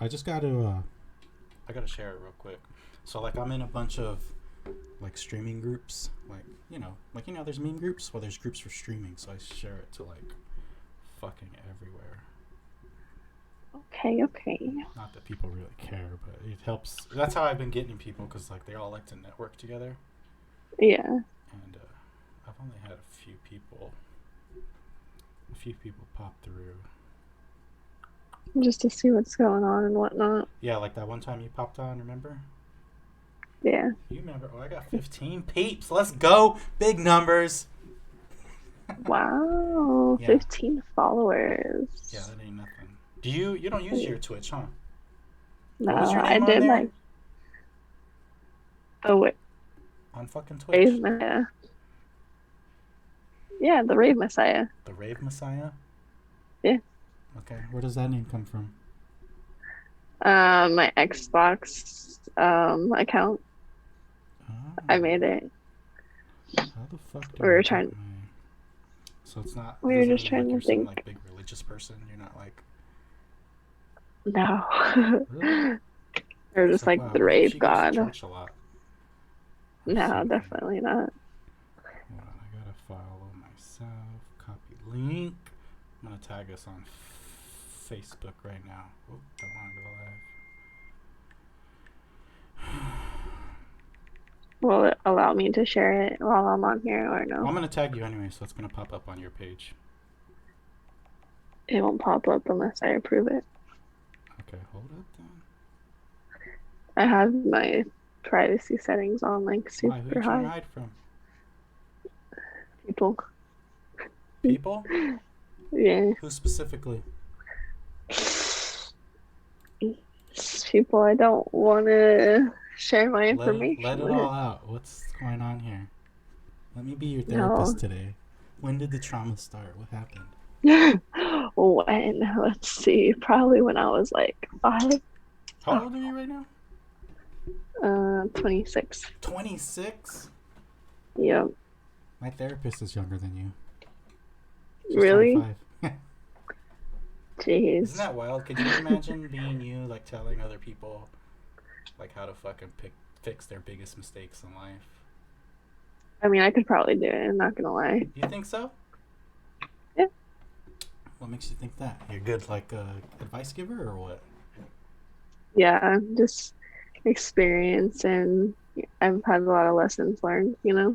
I just got to. I gotta share it real quick. So like, I'm in a bunch of like streaming groups. There's meme groups. Well, there's groups for streaming. So I share it to like fucking everywhere. Okay. Not that people really care, but it helps. That's how I've been getting people, because like they all like to network together. Yeah. And I've only had a few people pop through. Just to see what's going on and whatnot. Yeah, like that one time you popped on, remember? Yeah. You remember? Oh, I got 15 peeps. Let's go. Big numbers. Wow. Yeah. 15 followers. Yeah, that ain't nothing. You don't use your Twitch, huh? No, What was your I name on did there? like the On fucking Rave Twitch. Messiah. Yeah, the Rave Messiah. The Rave Messiah? Yeah. Okay. Where does that name come from? My Xbox account. I Oh. made it. How the fuck do We I were get trying. my... So it's not... It We were doesn't just mean like trying you're to some think. like big religious person. You're not like... No. Really? Or It's just like, like wow, the what if rave she goes to god. church a lot? Let's see No, what kind of... definitely not. Hold on, I gotta follow myself. Copy link. I'm gonna tag us on Facebook right now. Oh, don't want to go live. Will it allow me to share it while I'm on here or Well, no? I'm gonna tag you anyway, so it's gonna pop up on your page. It won't pop up unless I approve it. Okay, hold up then. I have my privacy settings on like Why? Who you super trying to high. hide from? People. People? Yeah. Who specifically? People I don't want to share my Let information it all with. out. What's going on here? Let me be your therapist No. today. When did the trauma start? What happened? When? Let's see. Probably when I was like 5. How old are you right now? 26. 26? Yep. My therapist is younger than you. She's Really? 25. Isn't Jeez. that wild? Could you imagine being you, like telling other people, like how to fucking fix their biggest mistakes in life? I mean, I could probably do it. I'm not gonna lie. You think so? Yeah. What makes you think that? You're good, like advice giver, or what? Yeah. Just experience, and I've had a lot of lessons learned. Yeah.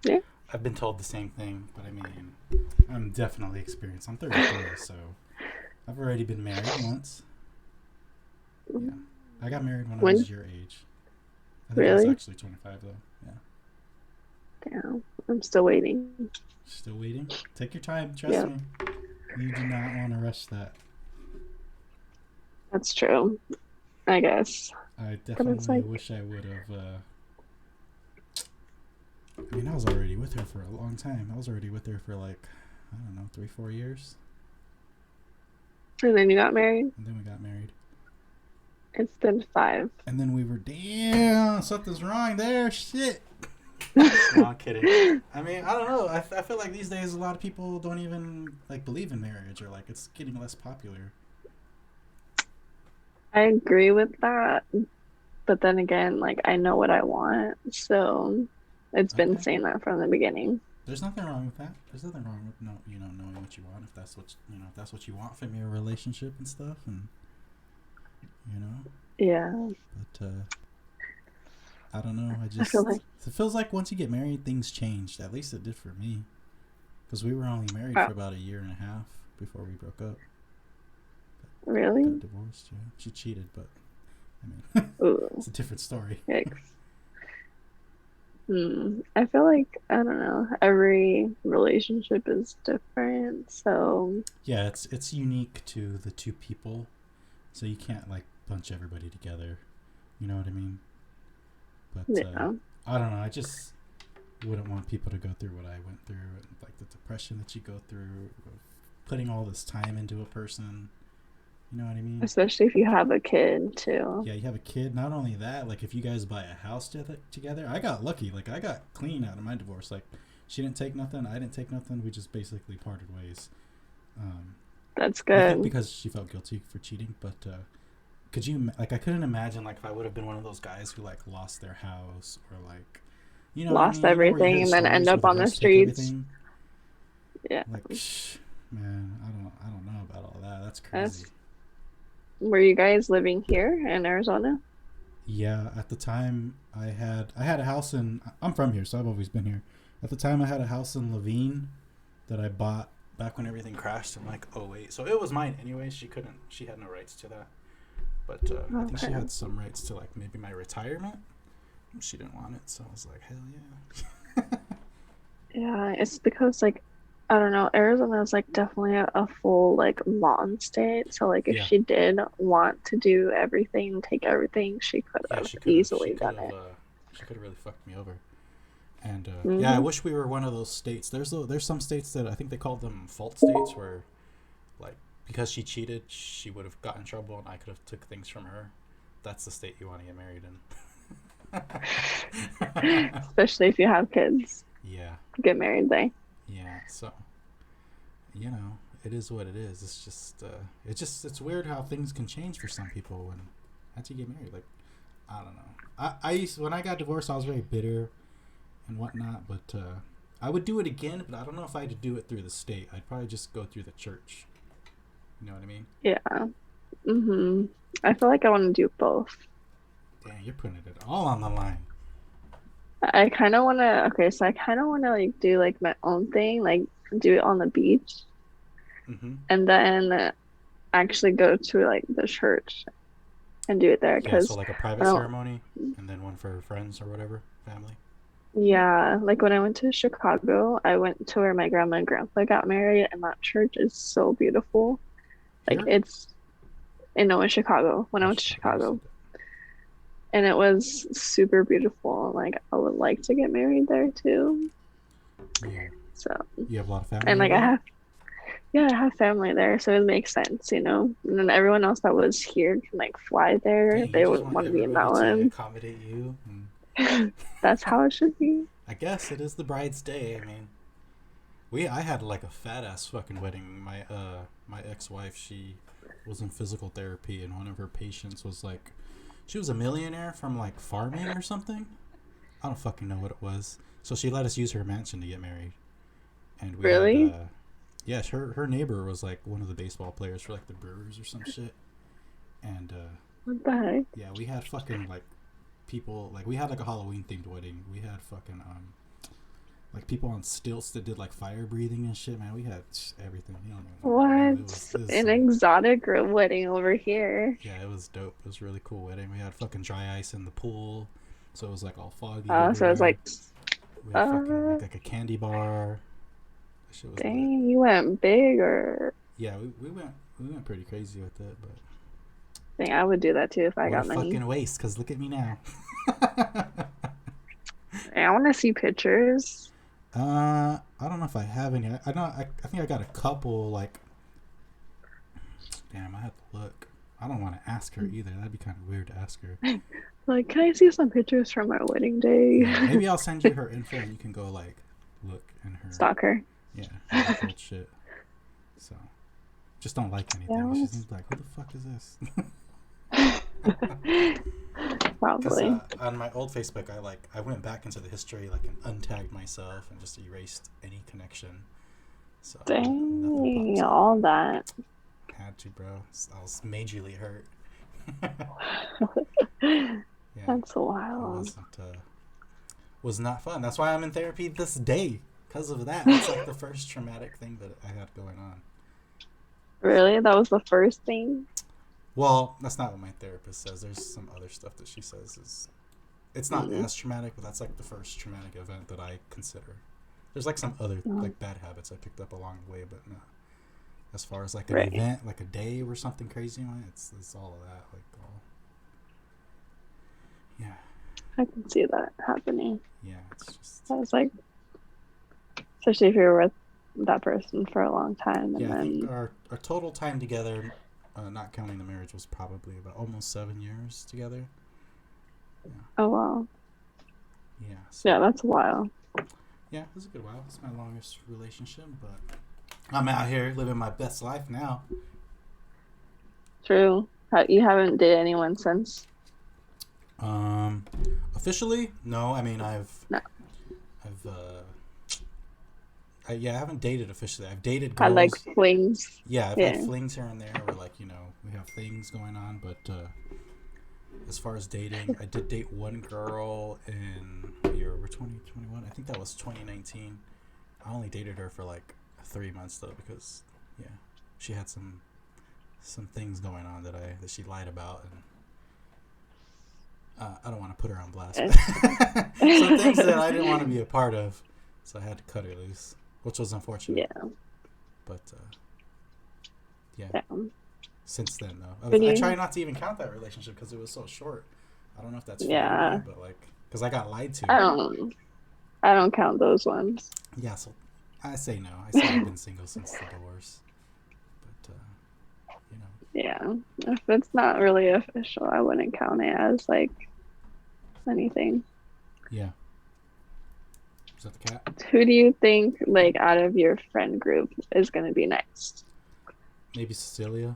Yeah. I've been told the same thing, but I mean, I'm definitely experienced. I'm 33, so I've already been married once. Yeah. I got married when I When? was your age. I think I was Really? actually 25, though. Yeah. Damn. I'm still waiting. Still waiting? Take your time. Trust Yep. me. You do not want to rush that. That's true. I guess. I But it's definitely like, wish I would have. I mean, I was already with her for a long time. I was already with her for like, I don't know, 3-4 years. and then you got married? And then we got married. It's been 5. And then we were, damn, something's wrong there. Shit. No, I'm kidding. I mean, I don't know. I feel like these days a lot of people don't even like believe in marriage, or like it's getting less popular. I agree with that. But then again, like I know what I want. So it's been Okay. saying that from the beginning. There's nothing wrong with that. There's nothing wrong with knowing what you want, if that's what you want from your relationship and stuff, and you know. Yeah. But I don't know. I feel like, It feels like once you get married, things changed. At least it did for me, because we were only married oh, for about a year and a half before we broke up. really? Got divorced. Yeah, she cheated, but I mean, Ooh, it's a different story. yikes. I feel like, I don't know, every relationship is different. So, Yeah, it's unique to the two people, so you can't like bunch everybody together. You know what I mean? But yeah. I don't know. I just wouldn't want people to go through what I went through, and like the depression that you go through, putting all this time into a person. You know what I mean? Especially if you have a kid too. Yeah, you have a kid. Not only that, like if you guys buy a house together, I got lucky. Like I got clean out of my divorce. Like she didn't take nothing, I didn't take nothing. We just basically parted ways. That's I think good. because she felt guilty for cheating, but could you like? I couldn't imagine like if I would have been one of those guys who like lost their house or like, you know what I Lost mean? You know where you hear everything the and then end stories where up the on the ghosts take streets. everything. Yeah. Like, man, I don't know about all that. That's crazy. That's, were you guys living here in Arizona? Yeah, at the time I had a house in. I'm from here, so I've always been here. At the time, I had a house in Levine that I bought back when everything crashed in like '08. So it was mine anyway. She couldn't. She had no rights to that. But I think she Okay. had some rights to like maybe my retirement. She didn't want it, so I was like, hell yeah. Yeah, it's because like I don't know, Arizona is like definitely a full like lawn state. So like if Yeah, she did want to do everything, take everything, she could yeah. have easily She could done have. it. She could have really fucked me over. And yeah, I Hmm. wish we were one of those states. There's some states that I think they call them fault states where like because she cheated, she would have gotten in trouble, and I could have took things from her. That's the state you want to get married in. Especially if you have kids, Yeah, get married there. yeah. So you know, it is what it is. It's weird how things can change for some people when after you get married. Like I don't know. I used when I got divorced, I was very bitter and whatnot, but I would do it again. But I don't know if I had to do it through the state. I'd probably just go through the church. You know what I mean? Yeah. Hmm. I feel like I want to do both. Damn, you're putting it all on the line. I kind of want to, okay, so I kind of want to like do like my own thing, like do it on the beach Mm-hmm. and then actually go to like the church and do it there Yeah, so because like a private when I, ceremony, and then one for friends or whatever, family. yeah, like when I went to Chicago, I went to where my grandma and grandpa got married, and that church is so beautiful. Like Here? it's, no, in Chicago, when I Oh, went to Chicago. You said Chicago, and it was super beautiful. Like I would like to get married there too. that. Yeah. So, You have a lot of family and over like I there? have, yeah, I have family there, so it makes sense, you know. And then everyone else that was here can like fly there. Dang, you They just wouldn't want want to be in that everybody to one. accommodate you. That's how it should be. I guess it is the bride's day. I mean, I had like a fat ass fucking wedding. My ex wife, she was in physical therapy, and one of her patients was like, she was a millionaire from like farming or something. I don't fucking know what it was. So she let us use her mansion to get married, and we had Really? yeah, her neighbor was like one of the baseball players for like the Brewers or some shit, and What the heck? yeah, we had fucking like people like we had like a Halloween themed wedding. We had fucking like people on stilts that did like fire breathing and shit. Man, we had everything. You don't even know, man. What? It was An some exotic wedding over here. yeah, it was dope. It was a really cool wedding. We had fucking dry ice in the pool, so it was like all foggy So it's everywhere. like, We had fucking uh, like a candy bar. That shit was lit. dang, you went big or Yeah, we went pretty crazy with it, but dang, I would do that too if I what a got money. fucking waste. Cause look at me now. Hey, I want to see pictures. I don't know if I have any. I know. I think I got a couple. Like, damn, I have to look. I don't want to ask her either. That'd be kind of weird to ask her. Like, can I see some pictures from our wedding day? Yeah, maybe I'll send you her info and you can go like look in her. Stalker. Yeah, her like old shit. So, just don't like anything. Yeah, She seems like, who the fuck is this? Because probably. on my old Facebook, I went back into the history like and untagged myself and just erased any connection. So nothing Dang, pops up. all that. Had to, bro. I was majorly hurt. Yeah, That's it wild. wasn't. Was not fun. That's why I'm in therapy this day. Because of that, that's like the first traumatic thing that I had going on. So, Really? That was the first thing? well, that's not what my therapist says. There's some other stuff that she says is it's not Mm. as traumatic, but that's like the first traumatic event that I consider. There's like some other Oh, like bad habits I picked up along the way, but no. As far as like an right. event, like a day where something crazy went, it's all of that. Like all yeah, I can see that happening. yeah. It's just I was like, especially if you're with that person for a long time and yeah. I think then, our total time together, not counting the marriage, was probably about almost 7 years together. Yeah, oh wow. yeah. So Yeah, that's a while. yeah, it was a good while. It's my longest relationship, but I'm out here living my best life now. True. You haven't dated anyone since? Um, Officially, no. I mean, No. I've, yeah, I haven't dated officially. I've dated Had like girls. flings? Yeah, I've had Yeah. flings here and there where, like, we have things going on. But as far as dating, I did date one girl in year over 2021. I think that was 2019. I only dated her for like 3 months though because, yeah, she had some things going on that she lied about, and I don't want to put her on blast, Eh. but some things that I didn't want to be a part of, so I had to cut her loose, which was unfortunate. Yeah. But yeah, Damn. since then though, But I you, try not to even count that relationship because it was so short. I don't know if that's fair to yeah. you, but like, because I got lied to. I don't. I don't count those ones. Yeah, so I say no. I say I've been single since the divorce, but you know, Yeah. If it's not really official, I wouldn't count it as like anything. yeah. Is that the cat? Who do you think, like, out of your friend group is gonna be next? Maybe Cecilia.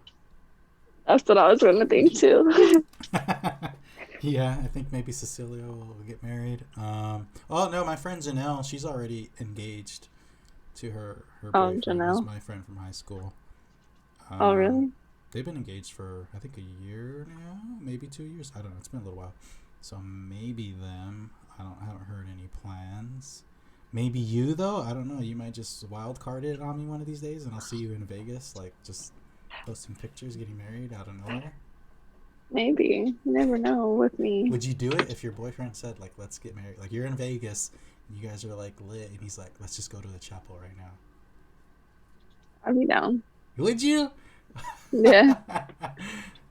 That's what I was gonna think too. Yeah, I think maybe Cecilia will get married. Oh no, my friend Janelle, she's already engaged to her Oh, boyfriend, who's Janelle. my friend from high school. Oh, Um, really? they've been engaged for I think a year now, maybe 2 years. I don't know. It's been a little while, so maybe them. I haven't heard any plans. Maybe you though. I don't know. You might just wild card it on me one of these days, and I'll see you in Vegas, like just posting pictures, getting married out of nowhere. Maybe. You never know with me. Would you do it if your boyfriend said like, "Let's get married"? Like you're in Vegas, and you guys are like lit, and he's like, "Let's just go to the chapel right now." I'll be down. Would you? Yeah.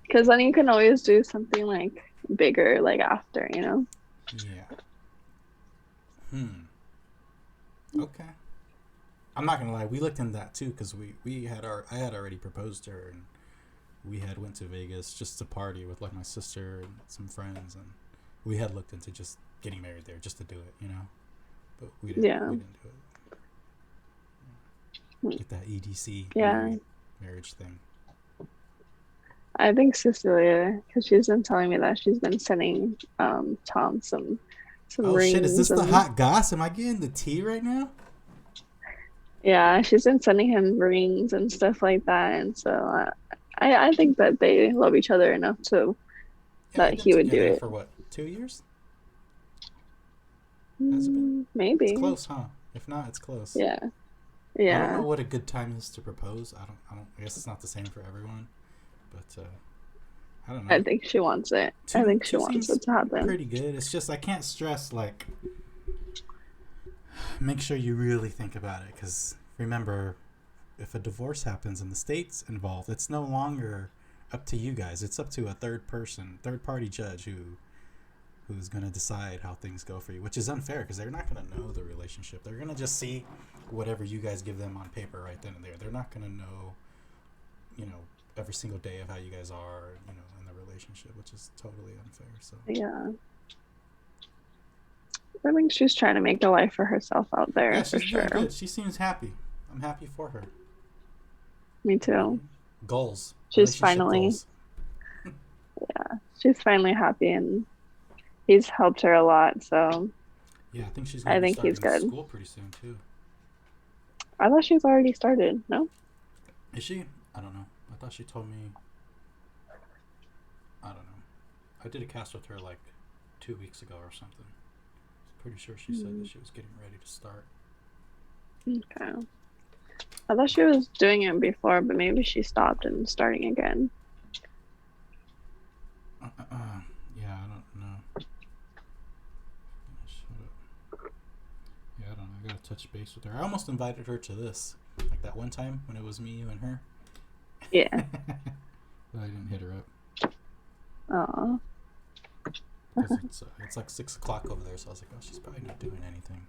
Because then you can always do something like bigger, like after, you know? Yeah. Hmm. Okay. I'm not gonna lie. We looked into that too because we had I had already proposed to her, and we had went to Vegas just to party with like my sister and some friends, and we had looked into just getting married there just to do it, But Yeah. we didn't do it. Get that EDC Yeah. marriage thing. I think Cecilia, because she's been telling me that she's been sending Tom some Oh shit! Is rings this the and hot goss? Am I getting the tea right now? yeah, she's been sending him rings and stuff like that. And so I think that they love each other enough to Yeah, that they've been he would do together it. for what, 2 years? Has it been? It's Maybe. close, huh? If not, it's close. Yeah. I don't know Yeah. what a good time is to propose. I don't. I guess it's not the same for everyone, but I don't know. I think she wants it. I Two think she two wants seems it to happen. pretty good. It's just I can't stress like make sure you really think about it because remember, if a divorce happens and the state's involved, it's no longer up to you guys. It's up to a third party judge who's going to decide how things go for you, which is unfair because they're not going to know the relationship. They're going to just see whatever you guys give them on paper right then and there. They're not going to know, you know, every single day of how you guys are, in the relationship, which is totally unfair. So, Yeah. I think she's trying to make a life for herself out yeah, there for she's doing sure. good. She seems happy. I'm happy for her. Me Right? too. Goals, She's relationship finally, goals. yeah, she's finally happy and he's helped her a lot. So Yeah, I think she's going I to be think he's starting good. school pretty soon, too. I thought she's already started. No? Is she? I don't know. I thought she told me. I don't know. I did a cast with her like 2 weeks ago or something. Pretty sure she said that she was getting ready to start. Okay. I thought she was doing it before, but maybe she stopped and starting again. Yeah, I don't know. Shut up. Yeah, I don't know. I gotta touch base with her. I almost invited her to this, like that one time when it was me, you, and her. Yeah. But I didn't hit her up Oh. because it's like 6 o'clock over there. So I was like, oh, she's probably not doing anything.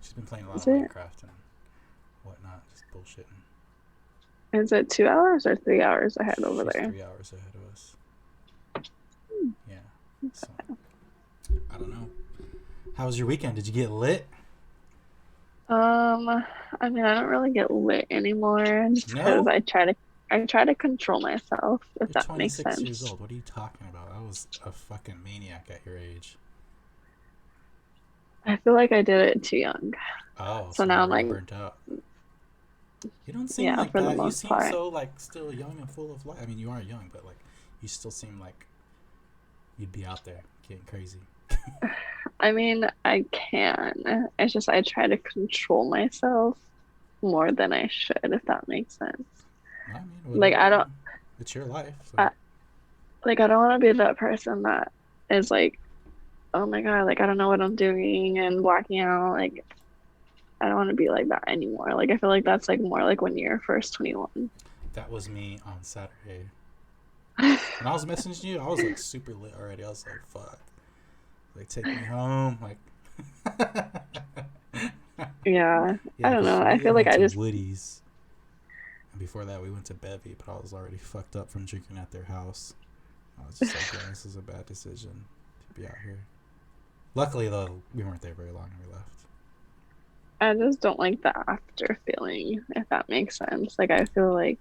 She's been playing a lot Is of it Minecraft and whatnot, just bullshitting. 2 hours or 3 hours ahead over She's there? 3 hours ahead of us. Yeah. So I don't know. How was your weekend? Did you get lit? I mean, I don't really get lit anymore just because No? I try to control myself, if You're that makes 26 years sense. old. What are you talking about? I was a fucking maniac at your age. I feel like I did it too young. Oh, So so now you're I'm all like, burnt out. You don't seem yeah, like for the that. You most seem part. so like still young and full of life. I mean, you are young, but like you still seem like you'd be out there getting crazy. I mean, I can. It's just I try to control myself more than I should, if that makes sense. I mean, Like whatever. I don't It's your life, so I, like I don't want to be that person that is like, oh my God, like I don't know what I'm doing and blacking out. Like I don't want to be like that anymore. Like I feel like that's like more like when you're first 21. that was me on Saturday. When I was messaging you, I was like super lit already. I was like, fuck. Like, take me home. Like, Yeah, I yeah, don't because know. I we feel had like went I to just Woody's. And before that, we went to Bevy, but I was already fucked up from drinking at their house. I was just like, yeah, this is a bad decision to be out here. Luckily, though, we weren't there very long and we left. I just don't like the after feeling, if that makes sense. Like I feel like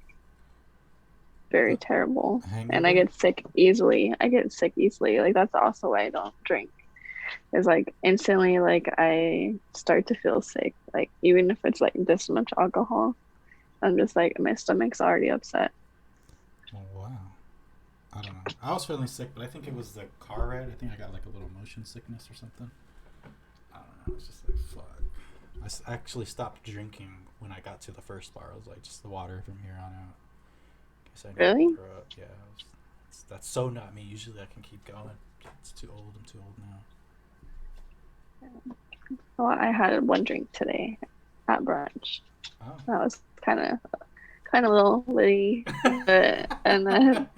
very terrible. A And I hangover? get sick easily. I get sick easily. Like that's also why I don't drink. Is like instantly like I start to feel sick. Like even if it's like this much alcohol, I'm just like my stomach's already upset. Oh, wow. I don't know. I was feeling sick, but I think it was the car ride. I think I got like a little motion sickness or something. I don't know. I was just like, fuck. Actually stopped drinking when I got to the first bar. I was like, just the water from here on out. In case I need to Really? throw up. Yeah, that's so not me. Usually I can keep going. It's too old. I'm too old now. Well, I had one drink today at brunch. Oh. That was kind of a little litty, but and then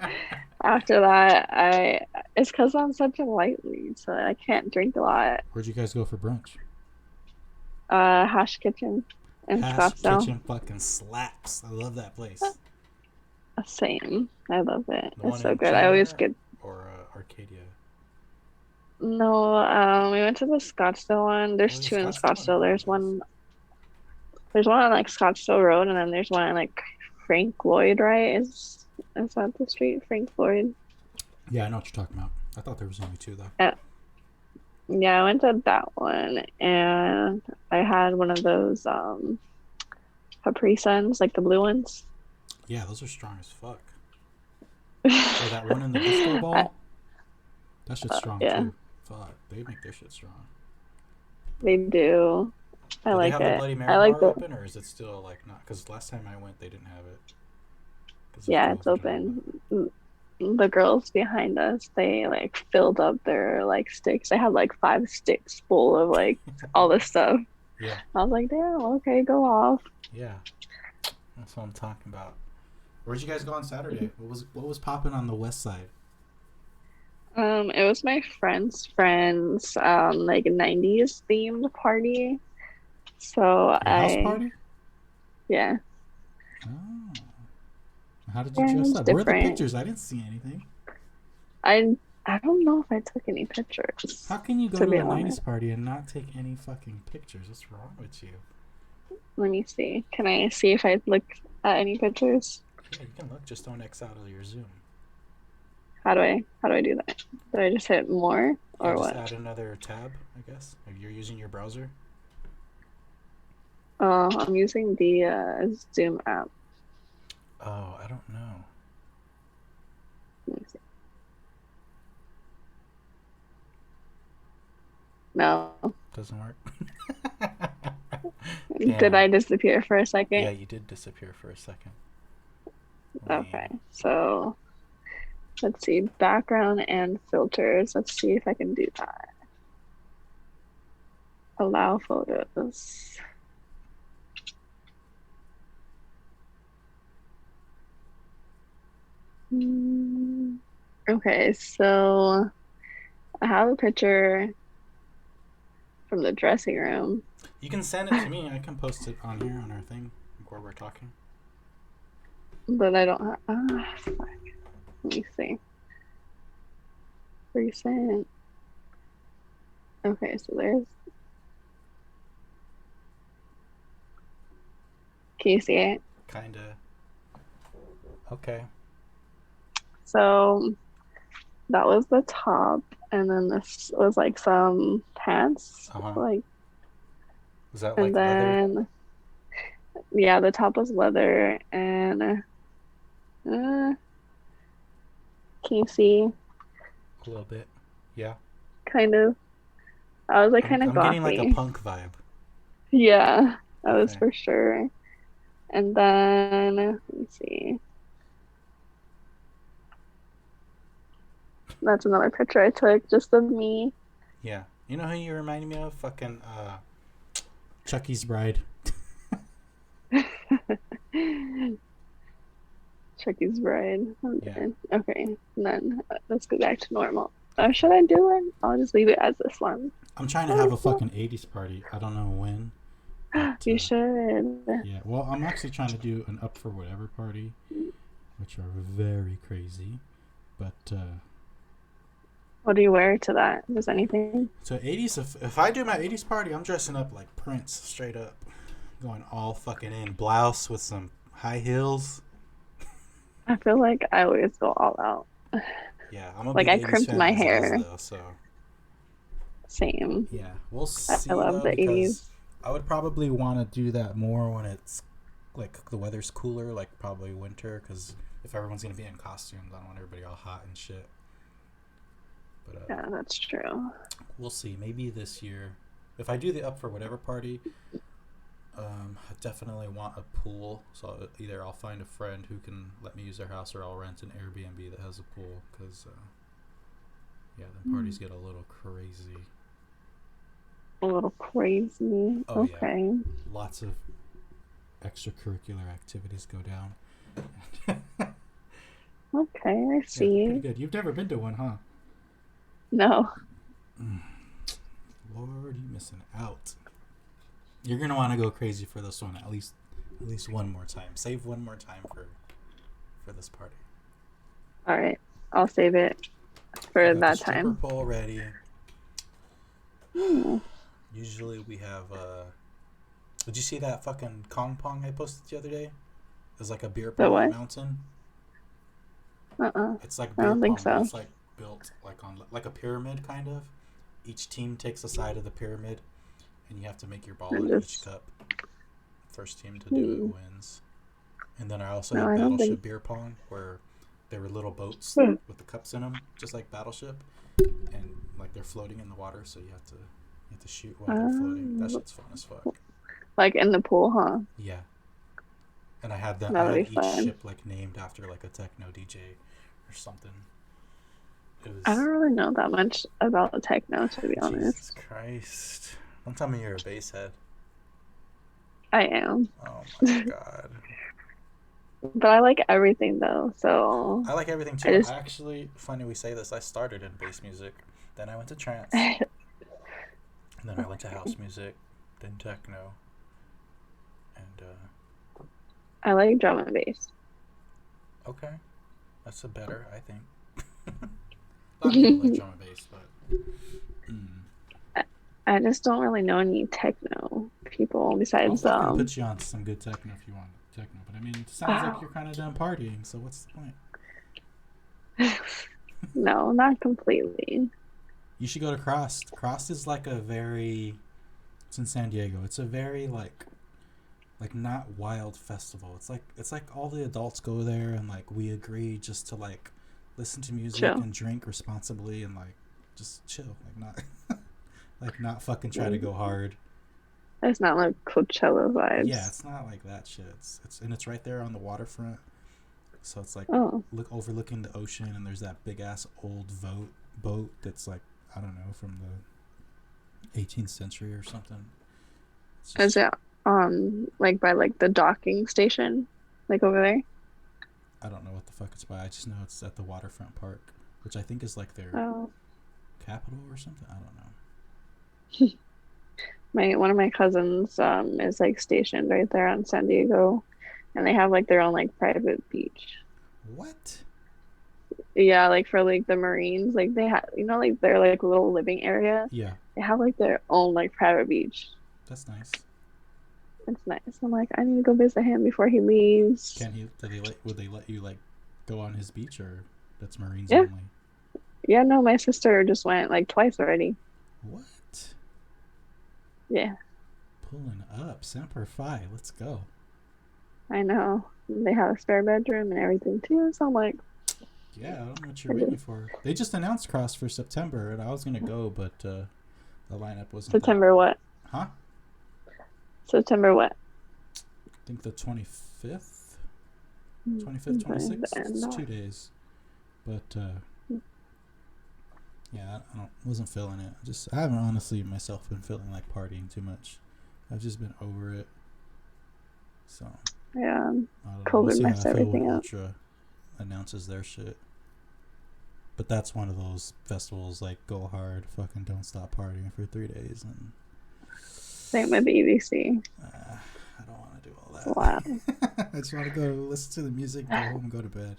after that, I it's because I'm such a lightweight, so I can't drink a lot. Where'd you guys go for brunch? Hash Kitchen in Hash Scottsdale. Kitchen fucking slaps. I love that place. Same. I love it. The It's one so in good. I always Chandler get or Arcadia? no. We went to the Scottsdale one. Oh, There's the two in Scottsdale one? Scottsdale. Oh, nice. There's one on like Scottsdale Road, and then there's one on like Frank Lloyd, right? Is that the street? Frank Lloyd. Yeah, I know what you're talking about. I thought there was only two though. Uh, yeah, I went to that one, and I had one of those Capri Suns, like the blue ones. Yeah, those are strong as fuck. Or that one in the disco ball. That shit's strong Yeah, too. Fuck, they make their shit strong. they do. I Do they like have the it. Bloody I Mary like bar the open, or is it still like not? Because last time I went, they didn't have it because of Yeah, it's COVID and all open. that. The girls behind us, they like filled up their like sticks. They had like 5 sticks full of like all this stuff. Yeah, I was like, damn, okay, go off. yeah, that's what I'm talking about. Where'd you guys go on Saturday? What was popping on the west side? It was my friend's like 90s themed party. So Your house I party? yeah, Oh, how did you yeah, dress it's up? Where are the different. pictures? I didn't see anything. I don't know if I took any How pictures, can you go to to be a '90s honest. party and not take any fucking pictures? What's wrong with you? Let me see. Can I see if I look at any pictures? Yeah, you can look. Just don't X out of your Zoom. How do I do that? Do I just hit more Yeah, or just what? add another tab, I guess. If you're using your browser. I'm using the Zoom app. Oh, I don't know. Let me see. No. Doesn't work. Did Damn. I disappear for a Yeah, second? you did disappear for a second. Okay. Lame. So let's see. Background and filters. Let's see if I can do that. Allow photos. Hmm. Okay, so I have a picture from the dressing room, You can send it to me. I can post it on here on our thing where we're talking. but I don't have. Fuck. Let me see. Recent. Okay, so there's Can you see it? Kinda. Okay. So that was the top, and then this was like some pants, Uh huh. like, Was that and like leather? then yeah, the top was leather, and can you see? A little bit. Yeah. Kind of. I was like I'm kind of I'm getting like a gothy. punk vibe. Yeah, that was Okay. for sure. And then let me see. That's another picture I took just of me. Yeah. You know who you remind me of? Fucking Chucky's Bride. Chucky's bride. I'm Yeah. dead. Okay, and then let's go back to normal. Or should I do it? I'll just leave it as this one. I'm trying to Oh, have a fucking 80s party. I don't know when, but you should. yeah. Well, I'm actually trying to do an up for whatever party, which are very crazy. But What do you wear to that? Just anything? so 80s, if I do my 80s party, I'm dressing up like Prince, straight up. Going all fucking in. Blouse with some high heels. I feel like I always go all out. Yeah, I'm a Like big I 80s crimped fan my as it is, hair. though, so Same. yeah. We'll I see, love though, the because 80s. I would probably want to do that more when it's like the weather's cooler, like probably winter, because if everyone's going to be in costumes, I don't want everybody all hot and shit. But Yeah, that's true. we'll see. Maybe this year. If I do the up for whatever party, I definitely want a pool. So either I'll find a friend who can let me use their house, or I'll rent an Airbnb that has a pool. Because yeah, the parties get a little crazy. A little crazy. Oh yeah, Okay. lots of extracurricular activities go down. Okay, I Yeah, they're pretty see. good. You've never been to one, huh? No. Lord, you missing out. You're gonna want to go crazy for this one at least one more time. Save one more time for this party. All right. I'll save it I for got the that stripper time. pole ready. Hmm. Usually we have. Did you see that fucking Kong Pong I posted the other day? It was like a beer The pong what? mountain. Uh-uh. It's like I beer don't think pong, but so. it's like built like on like a pyramid kind of. Each team takes a side of the pyramid, and you have to make your ball I'm in each just cup. First team to do it hmm. wins. And then I also No, had I don't think. Battleship beer pong, where there were little boats Hmm. with the cups in them, just like Battleship, and like they're floating in the water, so you have to shoot while they're floating. That Um, shit's fun as fuck. like in the pool, huh? Yeah, and I That'll be had each fun. ship like named after like a techno DJ or something. It I don't was really know that much about techno, to be Jesus honest. Christ. Don't tell me you're a bass head. I am. Oh my god. But I like everything though, so I like everything I too. I just actually, funny we say this, I started in bass music, then I went to trance, and then I went to house okay. music, then techno, and I like drum and bass. okay, that's a better, I think. A lot of people like drum and bass, but mm, I just don't really know any techno people I'll besides fucking put you on to some good techno if you want techno. But I mean, it sounds like oh you're kind of done partying, so what's the point? no, not completely. You should go to Crossed. Crossed is like a very, it's in San Diego. It's a very like not wild festival. It's like all the adults go there and like we agree just to like listen to music Chill. and drink responsibly and like just chill. Like not like not fucking try to Mm. go hard. It's not like Coachella Yeah, vibes. it's not like that shit. It's and it's right there on the waterfront. So it's like Oh, look overlooking the ocean and there's that big ass old boat that's like I don't know from the 18th century or something. It's is just it like by like the docking station, like over there? I don't know what the fuck it's by. I just know it's at the waterfront park, which I think is like their Oh, capital or something. I don't know. my one of my cousins is like stationed right there on San Diego, and they have like their own like private beach. What? Yeah, like for like the Marines, like they have, like their like little living area. Yeah, They have like their own like private beach. that's nice. It's nice. I'm like, I need to go visit him before he leaves. Can he? Would they let you like go on his beach, or that's Marines Yeah. only? Yeah, no, my sister just went like twice already. What? Yeah, Pulling up, Semper Fi. Let's go. I know. They have a spare bedroom and everything too. So I'm like, Yeah, I don't know what you're I waiting just, for. They just announced Cross for September, and I was gonna go, but the lineup wasn't that. September what? Huh? September what? I think the 25th, Okay, the 26th. end It's of 2 days, but yeah, I don't wasn't feeling it. I haven't honestly myself been feeling like partying too much. I've just been over it. So Yeah, I don't know. We'll COVID see how I messed feel when everything up. Ultra announces their shit. But that's one of those festivals like go hard, fucking don't stop partying for 3 days, and Same with EDC. I don't want to do all Wow. that. I just want to go listen to the music, go home, and go to bed.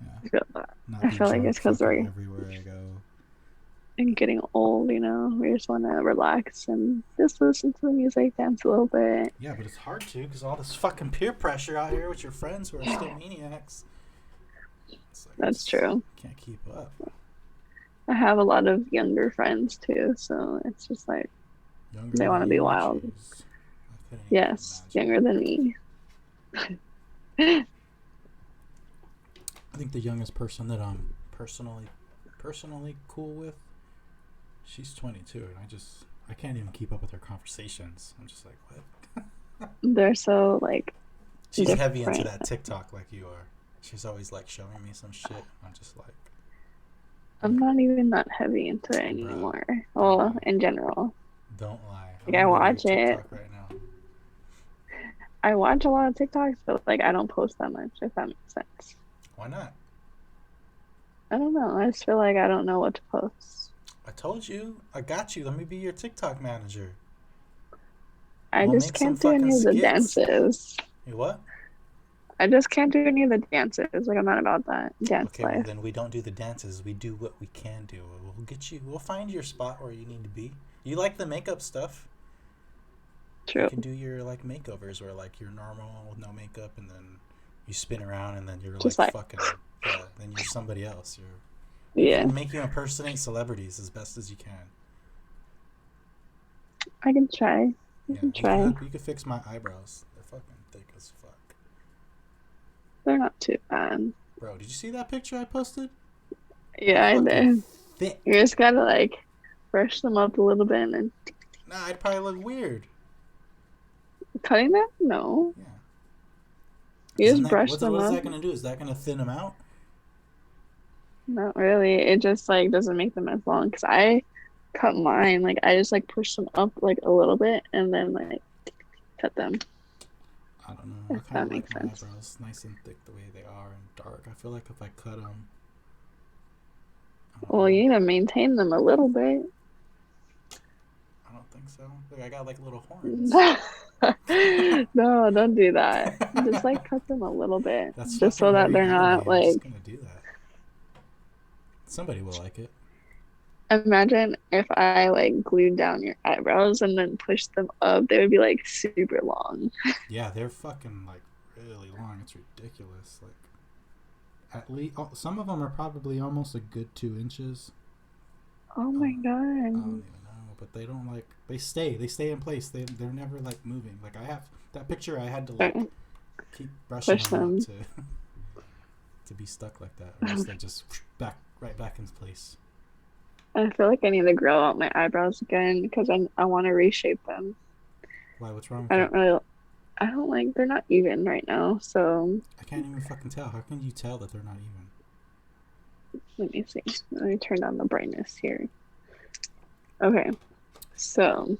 Yeah, I feel that. not I be feel like drunk it's because fucking we're everywhere I go. getting old, you know. We just want to relax and just listen to the music, dance a little bit. Yeah, but it's hard to because all this fucking peer pressure out here with your friends who are still maniacs. It's like I That's just true. can't keep up. I have a lot of younger friends too, so it's just like Younger they want than to be you, wild. jeez. I couldn't even Yes, imagine. younger than me. I think the youngest person that I'm personally cool with, she's 22, and I can't even keep up with her conversations. I'm just like, what? They're so like She's heavy into different. that TikTok like you are. She's always like showing me some shit. I'm just like, I'm not even that heavy into it bro, anymore. don't Well, lie. in general, Don't lie. I'm like I gonna go to your watch it. TikTok right now. I watch a lot of TikToks, but like I don't post that much, if that makes sense. Why not? I don't know. I just feel like I don't know what to post. I told you. I got you. Let me be your TikTok manager. I We'll just make some can't do fucking any of the skits. dances. You what? I just can't do any of the dances. Like I'm not about that dance Okay, well life. then we don't do the dances. We do what we can do. We'll get you. We'll find your spot where you need to be. You like the makeup stuff. You True. can do your like makeovers where like you're normal with no makeup, and then you spin around, and then you're Just like like fucking yeah. Then you're somebody else. We yeah, can make you impersonate celebrities as best as you can. I can try. I Yeah, can try. you could fix my eyebrows. They're fucking thick as fuck. They're not too bad. Bro, did you see that picture I posted? They're Yeah, I fucking did. You thick. just gotta like brush them up a little bit and then Nah, I'd probably look weird. cutting them? No. Yeah. You Isn't just that brush them what's up. that gonna do? Is that gonna thin them out? Not really. It just like doesn't make them as long because I cut mine. Like I just like push them up like a little bit and then like cut them. I don't know. I If kind that of like makes my sense. eyebrows nice and thick the way they are and dark. I feel like if I cut them, I don't Well, know. you need to maintain them a little bit. I don't think so. Look, I got like little horns. No, don't do that. Just like cut them a little bit, That's just so fucking that very they're anime. not I'm just like. gonna do that. Somebody will like it. Imagine if I like glued down your eyebrows and then pushed them up, they would be like super long. Yeah, they're fucking like really long. It's ridiculous. Like at least some of them are probably almost a good 2 inches. Oh Uh, my I don't God. even know, but they don't like they stay in place. They're never like moving. Like I have that picture, I had to like Okay, keep brushing push them up them. to be stuck like that, or else they just right back in place. I feel like I need to grow out my eyebrows again because I want to reshape them. Why? What's wrong with I it? don't really, I don't like, they're not even right now. So I can't even fucking tell. How can you tell that they're not even? let me see. Let me turn down the brightness here. Okay. So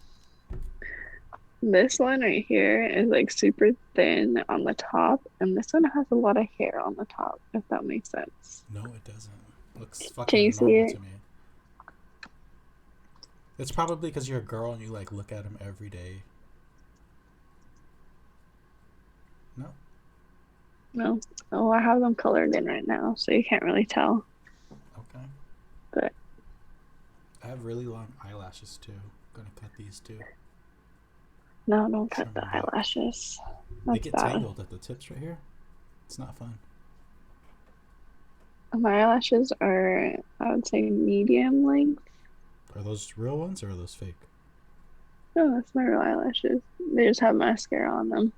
this one right here is like super thin on the top, and this one has a lot of hair on the top, if that makes sense. No, it doesn't. Looks Can you fucking see normal it? to me. It's probably because you're a girl and you like look at them every day. No. No. Oh, I have them colored in right now, so you can't really tell. Okay. But I have really long eyelashes too. Gonna cut these too. No, don't cut Trim the them back. eyelashes. They That's get bad. tangled at the tips right here. It's not fun. My eyelashes are, I would say, medium length. Are those real ones or are those fake? No, that's my real eyelashes. They just have mascara on them.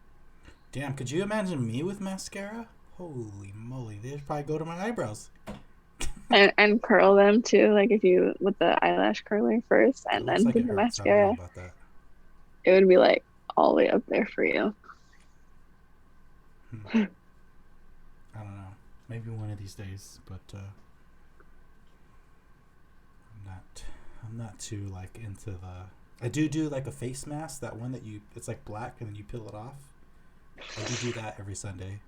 Damn, could you imagine me with mascara? Holy moly, they'd probably go to my eyebrows. And curl them too, like if you with the eyelash curler first It and looks then like do it the hurts. I don't know mascara, about that. it would be like all the way up there for you. Hmm. I don't know. Maybe one of these days, but I'm not. I'm not too like into the. I do like a face mask. That one that you. It's like black and then you peel it off. I do that every Sunday.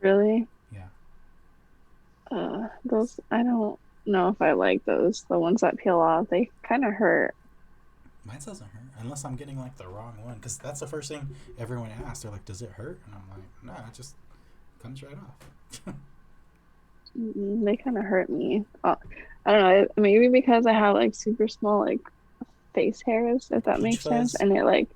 Really? Yeah. Those I don't know if I like those. The ones that peel off, they kind of hurt. Mine doesn't hurt unless I'm getting like the wrong one because that's the first thing everyone asks. They're like, "Does it hurt?" And I'm like, "Nah, it just comes right off." They kind of hurt me. I don't know. Maybe because I have like super small like face hairs, if Like that peach makes sense, fuzz. and it like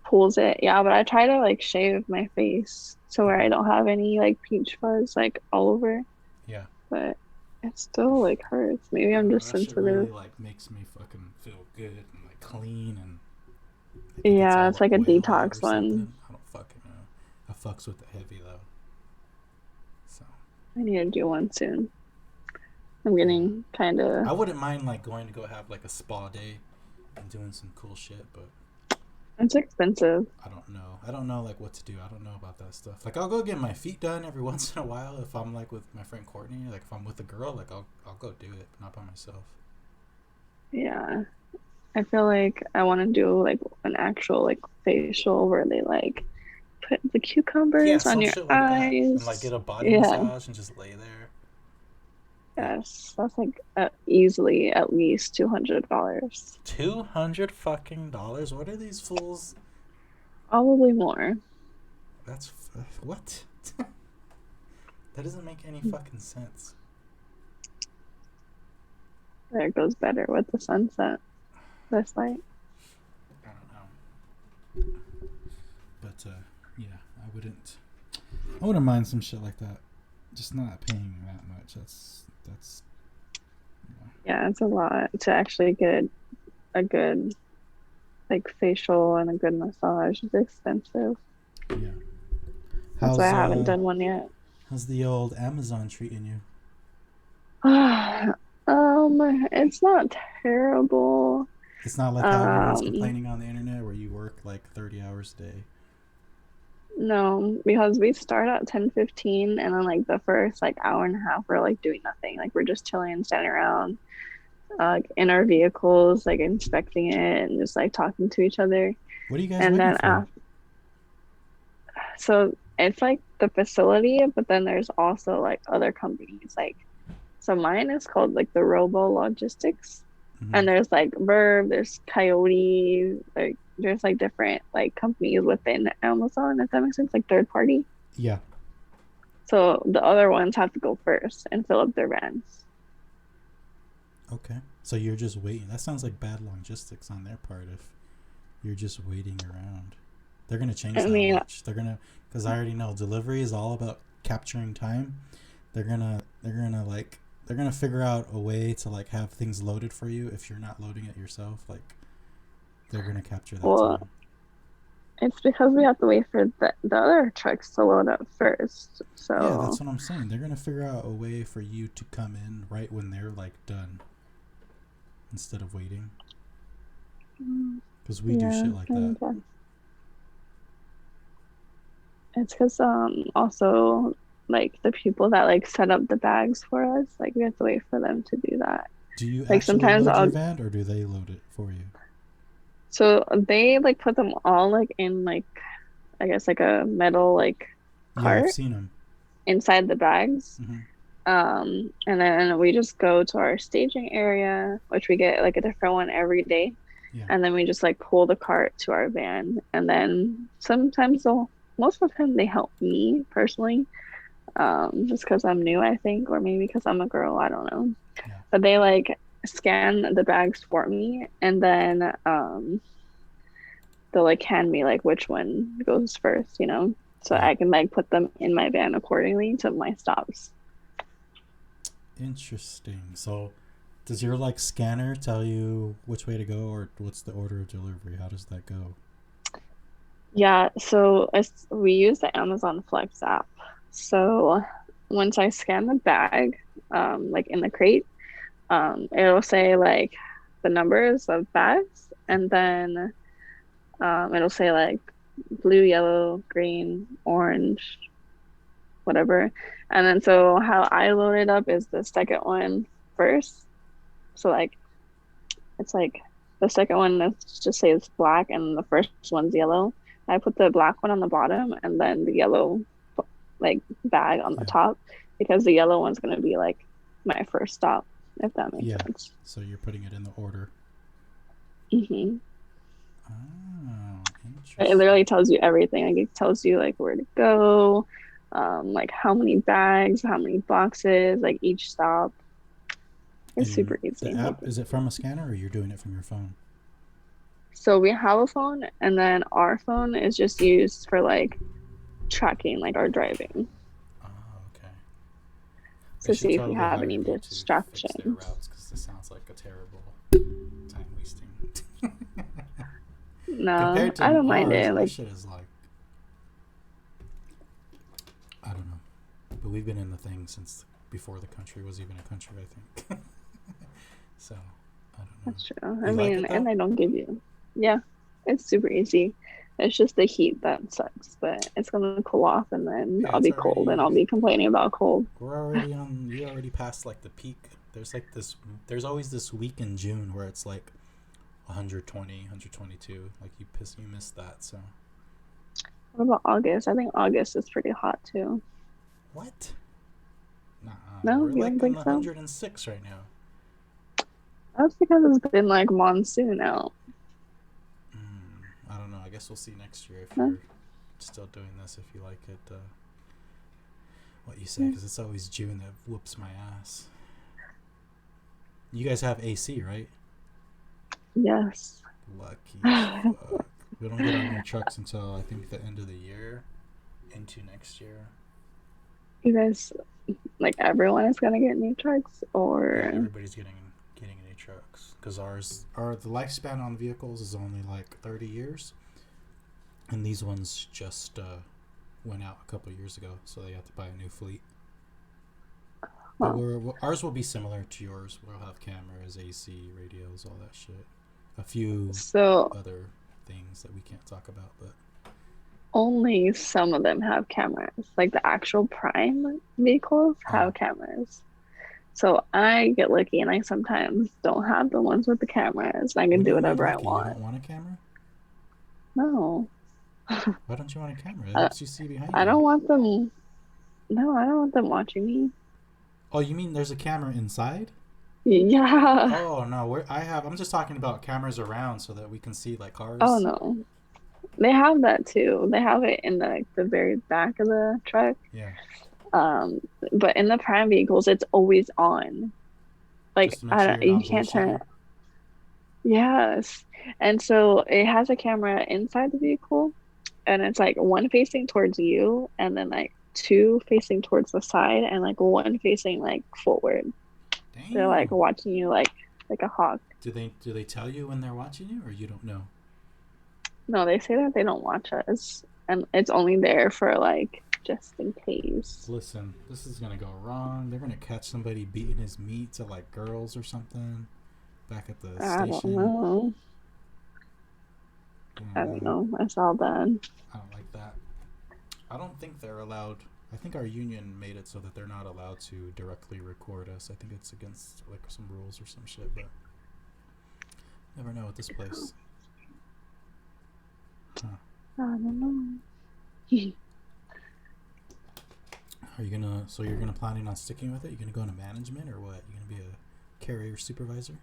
pulls it. Yeah, but I try to like shave my face so where Mm-hmm. I don't have any like peach fuzz like all over, Yeah. but it still like hurts. Maybe I I'm don't know. just That shit really sensitive. like makes me fucking feel good and like clean and I think it's Yeah, all it's like like a oily detox or one. something. I don't fucking know. I fucks with the heavy though. So I need to do one soon. I'm yeah. getting kind of I wouldn't mind like going to go have like a spa day and doing some cool shit, but it's expensive. I don't know. I don't know like what to do. I don't know about that stuff. Like I'll go get my feet done every once in a while if I'm like with my friend Courtney. Like if I'm with a girl, like I'll go do it, but not by myself. Yeah. I feel like I want to do like an actual like facial where they like put the Yeah, cucumbers on some your shit like that, and like eyes. get a body Yeah. massage and just lay there. Yeah, Yes. That's like easily at least $200. $200 fucking. What are these fools? Probably more. That's what? That doesn't make any fucking sense. There it goes better with the sunset. This light. I don't know, but yeah, I wouldn't. I wouldn't mind some shit like that. Just not paying that much. That's. Yeah, it's a lot to actually get a good like facial and a good massage. It's expensive. Yeah. That's why I How's haven't done one yet. how's the old Amazon treating you? It's not terrible. It's not like how everyone's Um, complaining on the internet where you work like 30 hours a day. no, because we start at 10:15 and then like the first like hour and a half we're like doing nothing. Like we're just chilling and standing around in our vehicles, like inspecting it and just like talking to each other. What are you guys And waiting then for? so it's like the facility, but then there's also like other companies. Like so mine is called like the Robo Logistics. Mm-hmm. And there's like Verb, there's Coyote, like there's like different like companies within Amazon, if that makes sense, like third party. Yeah. So the other ones have to go first and fill up their vans. Okay. So you're just waiting. That sounds like bad logistics on their part if you're just waiting around. They're going to change I that, mean, watch. They're going to cuz I already know delivery is all about capturing time. They're going to figure out a way to like have things loaded for you if you're not loading it yourself. Like they're going to capture that well, time. it's because we have to wait for the other trucks to load up first. Yeah, So that's what I'm saying. They're going to figure out a way for you to come in right when they're like done instead of waiting cuz we do yeah, shit like I that. guess it's because also like the people that like set up the bags for us, like we have to wait for them to do that. Do you Like actually sometimes load your I'll van or do they load it for you? so they like put them all like in like I guess like a metal like Yeah, I've cart seen them. inside the bags. Mm-hmm. And then we just go to our staging area, which we get like a different one every day. Yeah. And then we just like pull the cart to our van. And then sometimes they'll, most of the time they help me personally, just because I'm new, I think, or maybe because I'm a girl, I don't know. Yeah. But they like scan the bags for me, and then they'll like hand me like which one goes first, you know, so Yeah. I can like put them in my van accordingly to my stops. Interesting. So, does your like scanner tell you which way to go, or what's the order of delivery? How does that go? Yeah, so we use the Amazon Flex app. So once I scan the bag, like in the crate, it'll say like the numbers of bags, and then it'll say like blue, yellow, green, orange, whatever. And then so how I load it up is the second one first. So like it's like the second one, let's just say it's black, and the first one's yellow. I put the black one on the bottom and then the yellow like bag on the Yeah. top because the yellow one's gonna be like my first stop, if that makes Yeah. sense. So you're putting it in the order. Hmm. Oh, It interesting. literally tells you everything. Like it tells you like where to go, like how many bags, how many boxes, like each stop. It's And super easy. the Like app, is it from a scanner or you're doing it from your phone? so we have a phone and then our phone is just used for like tracking like our driving Oh, okay. They to should see if we totally have hire any me to fix their distractions. routes because this sounds like a terrible time wasting. No, Compared I to don't mind ours, it. our Like, shit is like, I don't know. But we've been in the thing since before the country was even a country, I think. So, I don't know. that's true. I You like mean, it and though? they don't give you, yeah, it's super easy. It's just the heat that sucks, but it's gonna cool off and then Yeah, I'll it's be cold and already. I'll be complaining about cold. We're already on. You already passed like the peak. There's like this. There's always this week in June where it's like 120, 122. Like you missed that. So What about August? I think August is pretty hot too. what? Nah, No, we're you like don't in think the so? 106 right now. That's because it's been like monsoon out. I don't know. I guess we'll see next year if No? you're still doing this. If you like it, what you say? Because it's always June that whoops my ass. You guys have AC, right? Yes. Lucky as fuck. We don't get our new trucks until I think the end of the year into next year. You guys, like everyone is gonna get new trucks, Yeah, or everybody's getting new trucks because the lifespan on vehicles is only like 30 years, and these ones just went out a couple years ago, so they have to buy a new fleet. But huh? ours will be similar to yours. We'll have cameras, AC, radios, all that shit. A few So other things that we can't talk about, but only some of them have cameras. Like the actual prime vehicles oh, have cameras. So I get lucky and I sometimes don't have the ones with the cameras. I can what do do you mean whatever I lucky? You want. don't want a camera? No. Why don't you want a camera? It I, helps you see behind I you. don't want them. No, I don't want them watching me. Oh, you mean there's a camera inside? Yeah. Oh no, I'm just talking about cameras around so that we can see like Oh cars. no. They have that too. They have it in the like the very back of the truck. Yeah, Um, but in the prime vehicles, it's always on. just Like to make I sure don't, you're you not can't turn bullshitting. it. Yes. And so it has a camera inside the vehicle, and it's like one facing towards you, and then like two facing towards the side, and like one facing like forward. They're like Damn. watching you like a hawk. Do they tell you when they're watching you, or you don't know? No, they say that they don't watch us, and it's only there for like just in case. Listen, this is gonna go wrong. They're gonna catch somebody beating his meat to like girls or something back at the I don't station. know. I don't No, know. It's all done. I don't like that. I don't think they're allowed. I think our union made it so that they're not allowed to directly record us. I think it's against like some rules or some shit, but never know at this place. Huh. I don't know. Are you gonna? So you're gonna planning on sticking with it? You're gonna go into management or what? You're gonna be a carrier supervisor?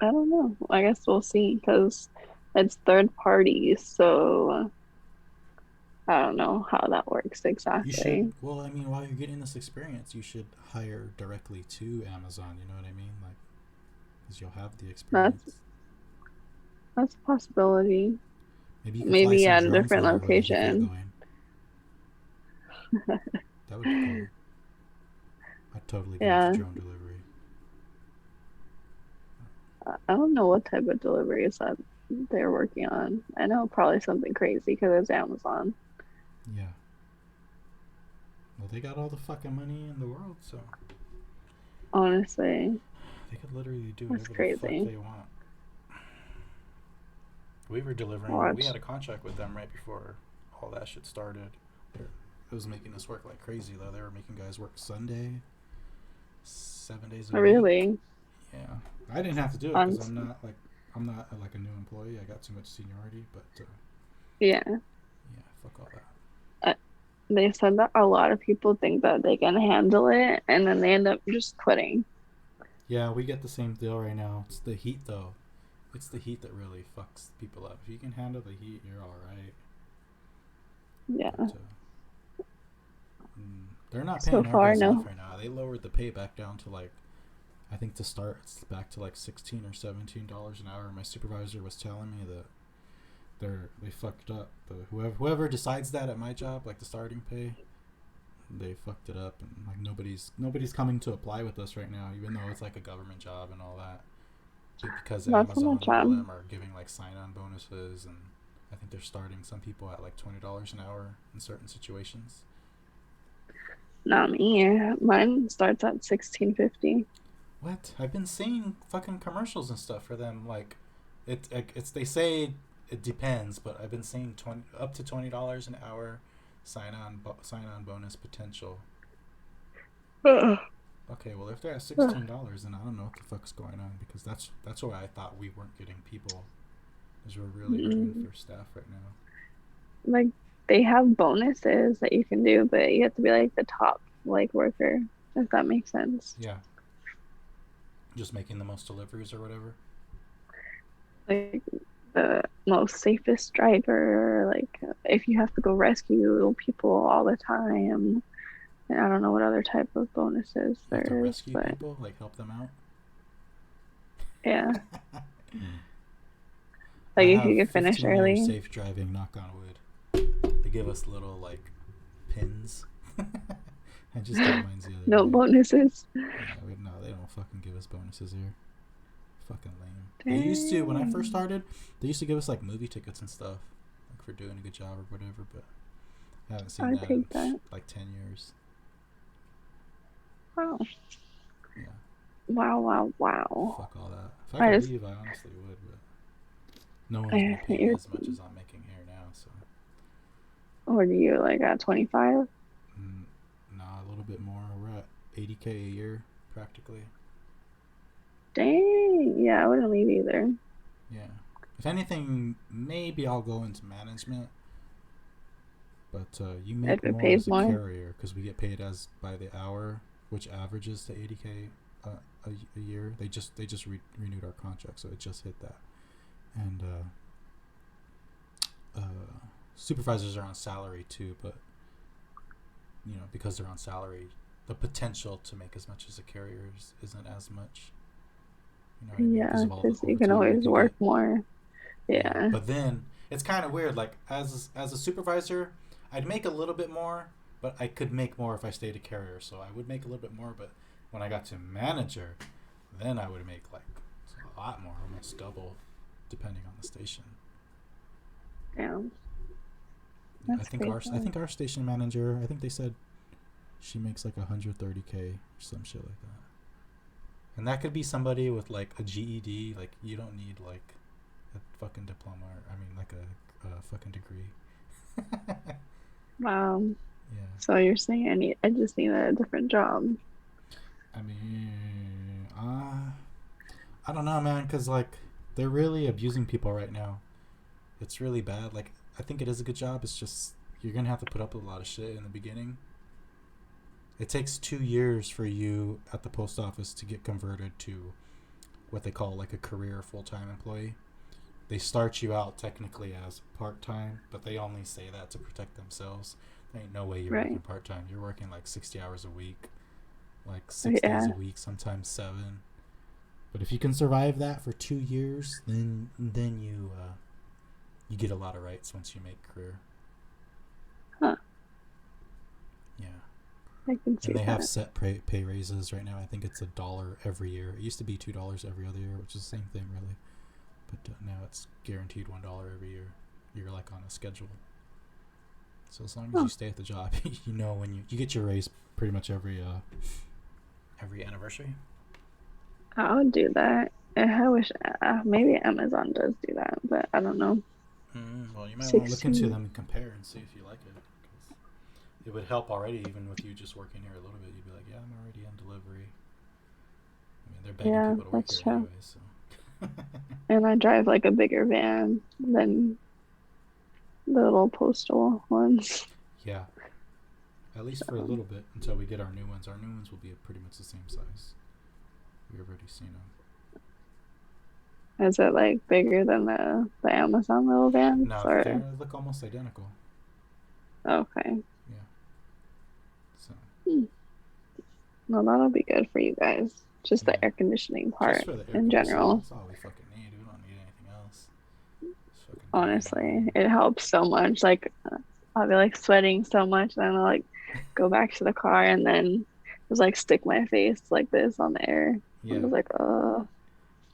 I don't know. I guess we'll see because it's third party, so I don't know how that works You should. exactly. Well, I mean, while you're getting this experience, you should hire directly to Amazon. You know what I mean? Like, because you'll have the That's experience. That's a possibility. Maybe you could fly Maybe some at a drones different there. Really get that location. going. That would be cool. I'd totally get into Yeah. drone delivery. I don't know what type of deliveries that they're working on. I know probably something crazy because it's Amazon. Yeah. Well, they got all the fucking money in the world, so Honestly, they could literally do that's whatever the fuck crazy. they want. We were delivering. We had Watch. a contract with them right before all that shit started. It was making us work like crazy though. They were making guys work Sunday, 7 days a week. Really? Yeah, I didn't have to do it On because I'm not like a new employee. I got too much seniority, but yeah. yeah, fuck all that. Uh, they said that a lot of people think that they can handle it and then they end up just quitting. Yeah, we get the same deal right now. It's the heat though. It's the heat that really fucks people up. If you can handle the heat, you're all right. Yeah. But they're not So paying our far, guys enough no. right now. They lowered the pay back down to like I think to start it's back to like $16 or $17 an hour. My supervisor was telling me that they fucked up. The whoever decides that at my job, like the starting pay, they fucked it up, and like nobody's coming to apply with us right now, even though it's like a government job and all that. Because Not so Amazon much. and all them are giving like sign-on bonuses, and I think they're starting some people at like $20 an hour in certain situations. Not me. Mine starts at 16.50. What? I've been seeing fucking commercials and stuff for them. Like, it's they say it depends, but I've been seeing 20 up to $20 an hour sign on bonus potential. Ugh. Okay, well if they're at $16, then I don't know what the fuck's going on because that's why I thought we weren't getting people, because we're really hurting Mm, for staff right now. like they have bonuses that you can do, but you have to be like the top like worker, if that makes sense. Yeah, just making the most deliveries or whatever. Like the most safest driver, like if you have to go rescue people all the time. And I don't know what other type of bonuses You have to there is, rescue but people, like help them out. yeah, I like if have you can finish 15 years early, safe driving, knock on wood. They give us little like pins. I just got mine the other no day. bonuses. Yeah, no, they don't fucking give us bonuses here. Fucking lame. They used to when I first Dang, started. They used to give us like movie tickets and stuff, like for doing a good job or whatever. But I haven't seen I that in take that. like 10 years. Wow, Yeah, wow, wow, wow. fuck all that. If I I could just, leave, I honestly would, but no one's gonna pay me you're, as much as I'm making here now. So, what are you like at 25? mm, nah, a little bit more. We're at 80K a year practically. Dang, yeah, I wouldn't leave either. Yeah. If anything, maybe I'll go into management. But you If make it more pays as a more. carrier because we get paid as by the hour, which averages to 80K a year. They just renewed our contract, so it just hit that. And supervisors are on salary too, but because they're on salary, the potential to make as much as a carrier isn't as much. You know what I mean? Because Yeah, of all the because you can overtime we always could work get. more. Yeah, Yeah, but then it's kind of weird. Like as a supervisor, I'd make a little bit more, but I could make more if I stayed a carrier. So I would make a little bit more, but when I got to manager, then I would make like a lot more, almost double, depending on the station. damn, Yeah, that's I crazy. think our station manager, I think they said she makes like 130K or some shit like that. And that could be somebody with like a GED. Like you don't need like a fucking diploma. Or, I mean, like a fucking degree. Wow. Yeah. So you're saying I just need a different job. I mean, I don't know, man, because like they're really abusing people right now. It's really bad. Like I think it is a good job. It's just you're gonna have to put up with a lot of shit in the beginning. It takes 2 years for you at the post office to get converted to what they call like a career full time employee. They start you out technically as part time, but they only say that to protect themselves. There ain't no way you're working Right. part time. You're working like 60 hours a week, like 6 days Yeah. a week, sometimes 7. But if you can survive that for 2 years, then you get a lot of rights once you make career. Huh. Yeah. I can see And they have that. set pay raises right now. I think it's $1 every year. It used to be $2 every other year, which is the same thing really. But now it's guaranteed $1 every year. You're like on a schedule. So as long as Huh. you stay at the job, you know when you get your raise pretty much every anniversary. I would do that. I wish maybe Amazon does do that, but I don't know. Well, you might want to look into 16. them and compare and see if you like it. 'Cause it would help already, even with you just working here a little bit. You'd be like, yeah, I'm already in delivery. I mean, they're begging Yeah, people to work that's here true. anyway, so. And I drive like a bigger van than the little postal ones. Yeah, at least for a So, little bit until we get our new ones. Our new ones will be pretty much the same size. We've already seen them. is it like bigger than the Amazon little vans No, they or look almost identical. okay? Yeah. So Hmm. Well, that'll be good for you guys. Just yeah, the air conditioning just part for the air in conditioning, general. that's all we fucking need. We don't need anything else. Just fucking drive Honestly, and it helps so much. Like I'll be like sweating so much, and I'll like go back to the car and then just like stick my face like this on the air. I'm yeah. just like,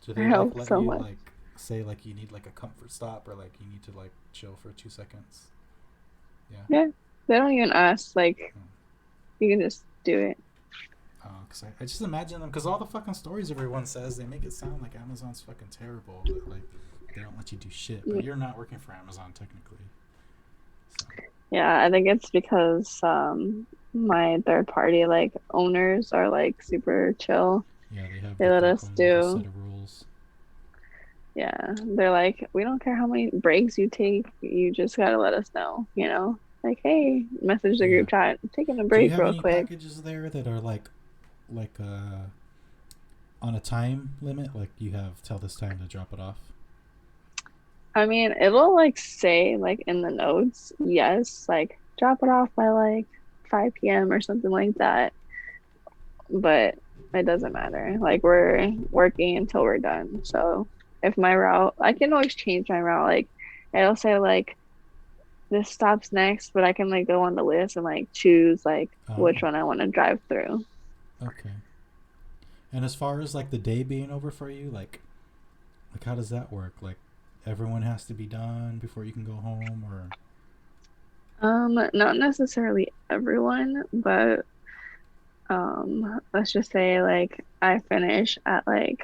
Do it they like helps let so you much. like say like you need like a comfort stop or like you need to like chill for 2 seconds? Yeah. Yeah, they don't even ask. Like Hmm. you can just do it. Cause I just imagine them because all the fucking stories everyone says they make it sound like Amazon's fucking terrible. That like they don't let you do shit, but you're not working for Amazon technically. So Yeah, I think it's because my third party like owners are like super chill. yeah, they have They like let their us own little set do, of rules. yeah, they're like, we don't care how many breaks you take, you just gotta let us know, you know? Like, hey, message the Yeah. group chat, I'm taking a Do you break have real any quick. packages there that are like on a time limit? Like you have till this time to drop it off? I mean, it'll like say like in the notes, yes, like drop it off by like 5 p.m. or something like that, but it doesn't matter. Like we're working until we're done. So if my route, I can always change my route. Like it'll say like this stops next, but I can like go on the list and like choose like which Oh, one I want to drive through. okay. And as far as like the day being over for you, like how does that work? Like everyone has to be done before you can go home, or Not necessarily everyone, but let's just say like I finish at like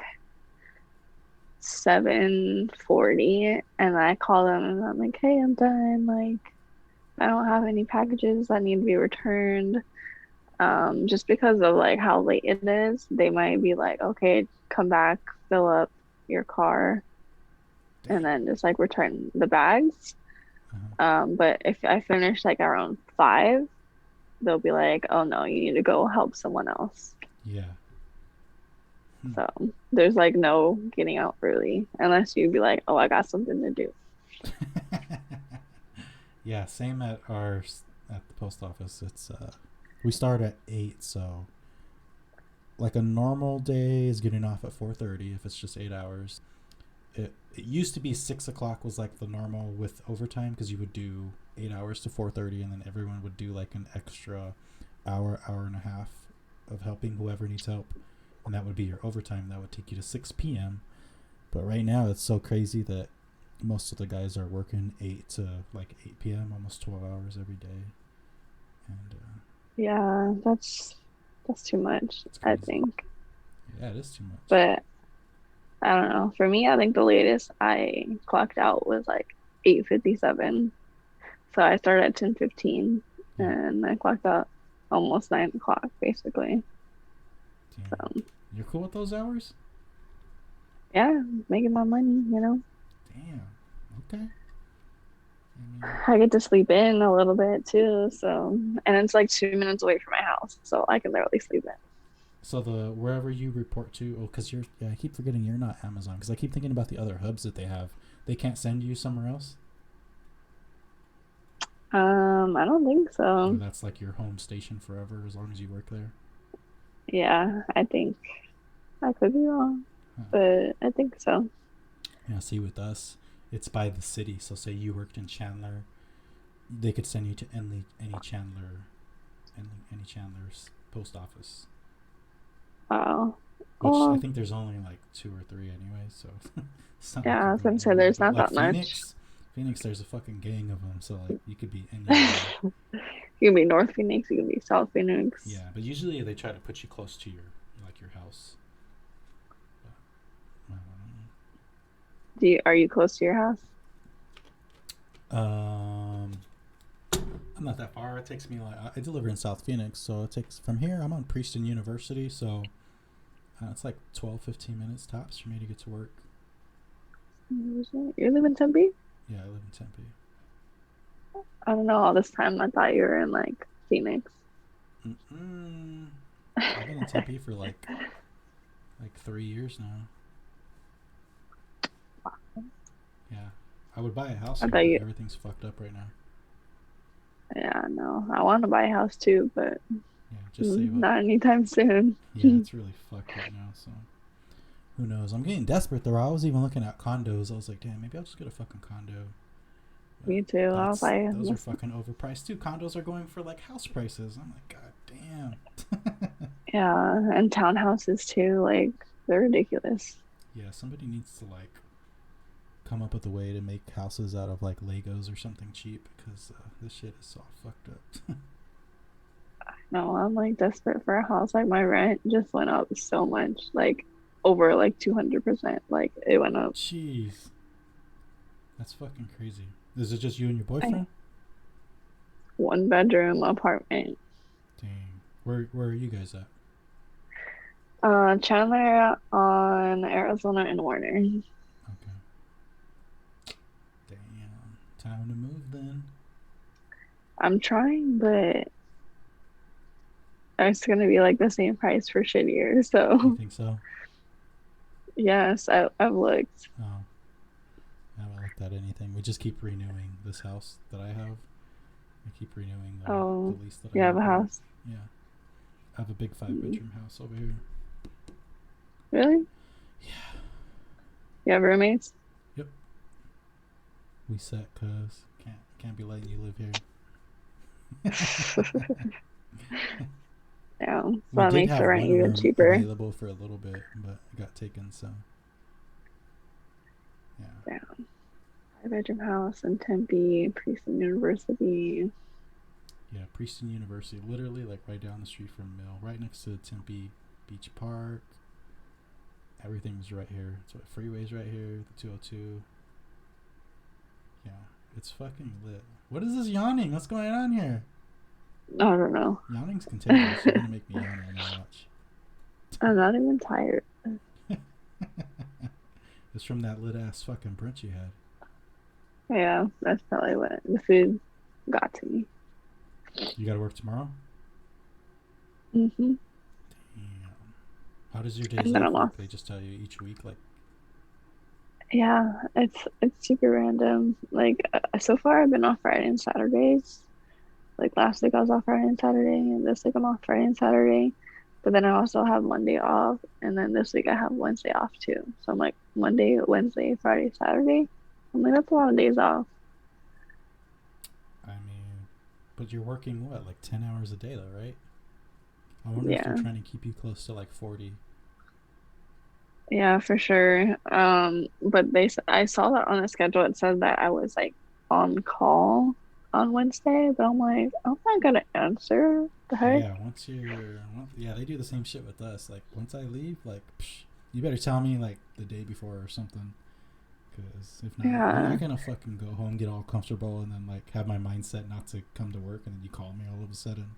7:40 and I call them and I'm like, hey, I'm done. Like I don't have any packages that need to be returned. Just because of like how late it is, they might be like, okay, come back, fill up your car, and damn. then just like return the bags. Uh-huh. But if I finish like around 5, they'll be like, oh no, you need to go help someone else. Yeah. Hmm. So there's like no getting out early unless you be like, oh, I got something to do. Yeah, same at the post office. It's we start at 8, so like a normal day is getting off at 4:30 if it's just 8 hours. It used to be 6 o'clock was like the normal with overtime because you would do 8 hours to 4:30, and then everyone would do like an extra hour and a half of helping whoever needs help, and that would be your overtime. That would take you to 6 p.m. But right now it's so crazy that most of the guys are working 8 to 8 p.m., almost 12 hours every day, and Yeah, that's too much, it's I crazy. think. Yeah, it is too much. But I don't know. For me, I think the latest I clocked out was like 8:57. So I started at 10:15 Yeah, and I clocked out almost 9 o'clock basically. damn. So You're cool with those hours? yeah, making my money. Damn. Okay. I mean, I get to sleep in a little bit too. So, and it's like 2 minutes away from my house. So I can literally sleep in. so the wherever you report to, oh, because you're, yeah, I keep forgetting you're not Amazon because I keep thinking about the other hubs that they have. They can't send you somewhere else, I don't think or so. that's like your home station forever as long as you work there. Yeah, I think I could be wrong. Huh. but I think so. Yeah, see, with us, it's by the city. So, say you worked in Chandler, they could send you to any Chandler's post office. Wow. Which I Oh, think there's only like 2 or 3 anyway, so it's not like yeah, I you're was going gonna say anywhere. there's But not like that much. Phoenix, there's a fucking gang of them, so like you could be anywhere. You can be North Phoenix, you can be South Phoenix. Yeah, but usually they try to put you close to your house. But, Are you close to your house? I'm not that far. It takes me like I deliver in South Phoenix, so it takes from here. I'm on Princeton University, so it's like 12, 15 minutes tops for me to get to work. You live in Tempe? Yeah, I live in Tempe. I don't know. All this time I thought you were in like Phoenix. Mm-mm. I've been in Tempe for like 3 years now. Yeah, I would buy a house I here, thought but you. everything's fucked up right now. Yeah, no. I want to buy a house too, but Yeah, just save up. not anytime soon. Yeah, it's really fucked right now. So who knows? I'm getting desperate though. I was even looking at condos. I was like, damn, maybe I'll just get a fucking condo. But Me too. I was like, those are fucking overpriced too. Condos are going for like house prices. I'm like, god damn. yeah, and townhouses too. Like they're ridiculous. Yeah, somebody needs to like come up with a way to make houses out of like Legos or something cheap because this shit is so fucked up. No, I'm like desperate for a house. Like my rent just went up so much, like over like 200%. Like it went up. Jeez, that's fucking crazy. Is it just you and your I, boyfriend? 1 bedroom apartment. Dang. Where are you guys at? Chandler on Arizona and Warner. Okay. Damn. Time to move then. I'm trying, but it's gonna be like the same price for shittier. You So think so? yes, I've looked. Oh, I haven't looked at anything. We just keep renewing this house that I have. I keep renewing Oh, the lease that I you have have a here. house? Yeah. I have a big five Mm. bedroom house over here. Really? Yeah. You have roommates? Yep. We set cause can't be letting you live here. Yeah, so We that did makes the have rent one even room cheaper. available for a little bit, but it got taken. So yeah. Yeah, 5 bedroom house in Tempe, Princeton University. Yeah, Princeton University, literally like right down the street from Mill, right next to Tempe Beach Park. Everything's right here. So the freeway's right here, the 202. Yeah, it's fucking lit. What is this yawning? What's going on here? I don't know. Yawning's contagious. You're gonna make me yawn right now. Watch. I'm not even tired. It's from that lit ass fucking brunch you had. Yeah, that's probably what the food got to me. You gotta work tomorrow? Hmm. Damn. How does your days And then off I'm off. work? They just tell you each week, like, Yeah, it's super random. Like so far, I've been off Friday and Saturdays. Like last week, I was off Friday and Saturday, and this week I'm off Friday and Saturday. But then I also have Monday off, and then this week I have Wednesday off too. So I'm like Monday, Wednesday, Friday, Saturday. I'm like that's a lot of days off. I mean, but you're working what, like 10 hours a day, though, right? I wonder if they're Yeah, trying to keep you close to like 40. yeah, for sure. But I saw that on the schedule. It said that I was like on call on Wednesday, but I'm like, I'm not gonna answer. The heck? Yeah, yeah, they do the same shit with us. Like, once I leave, like, you better tell me like the day before or something. Because if not, I'm Yeah. not gonna fucking go home, get all comfortable, and then like have my mindset not to come to work, and then you call me all of a sudden.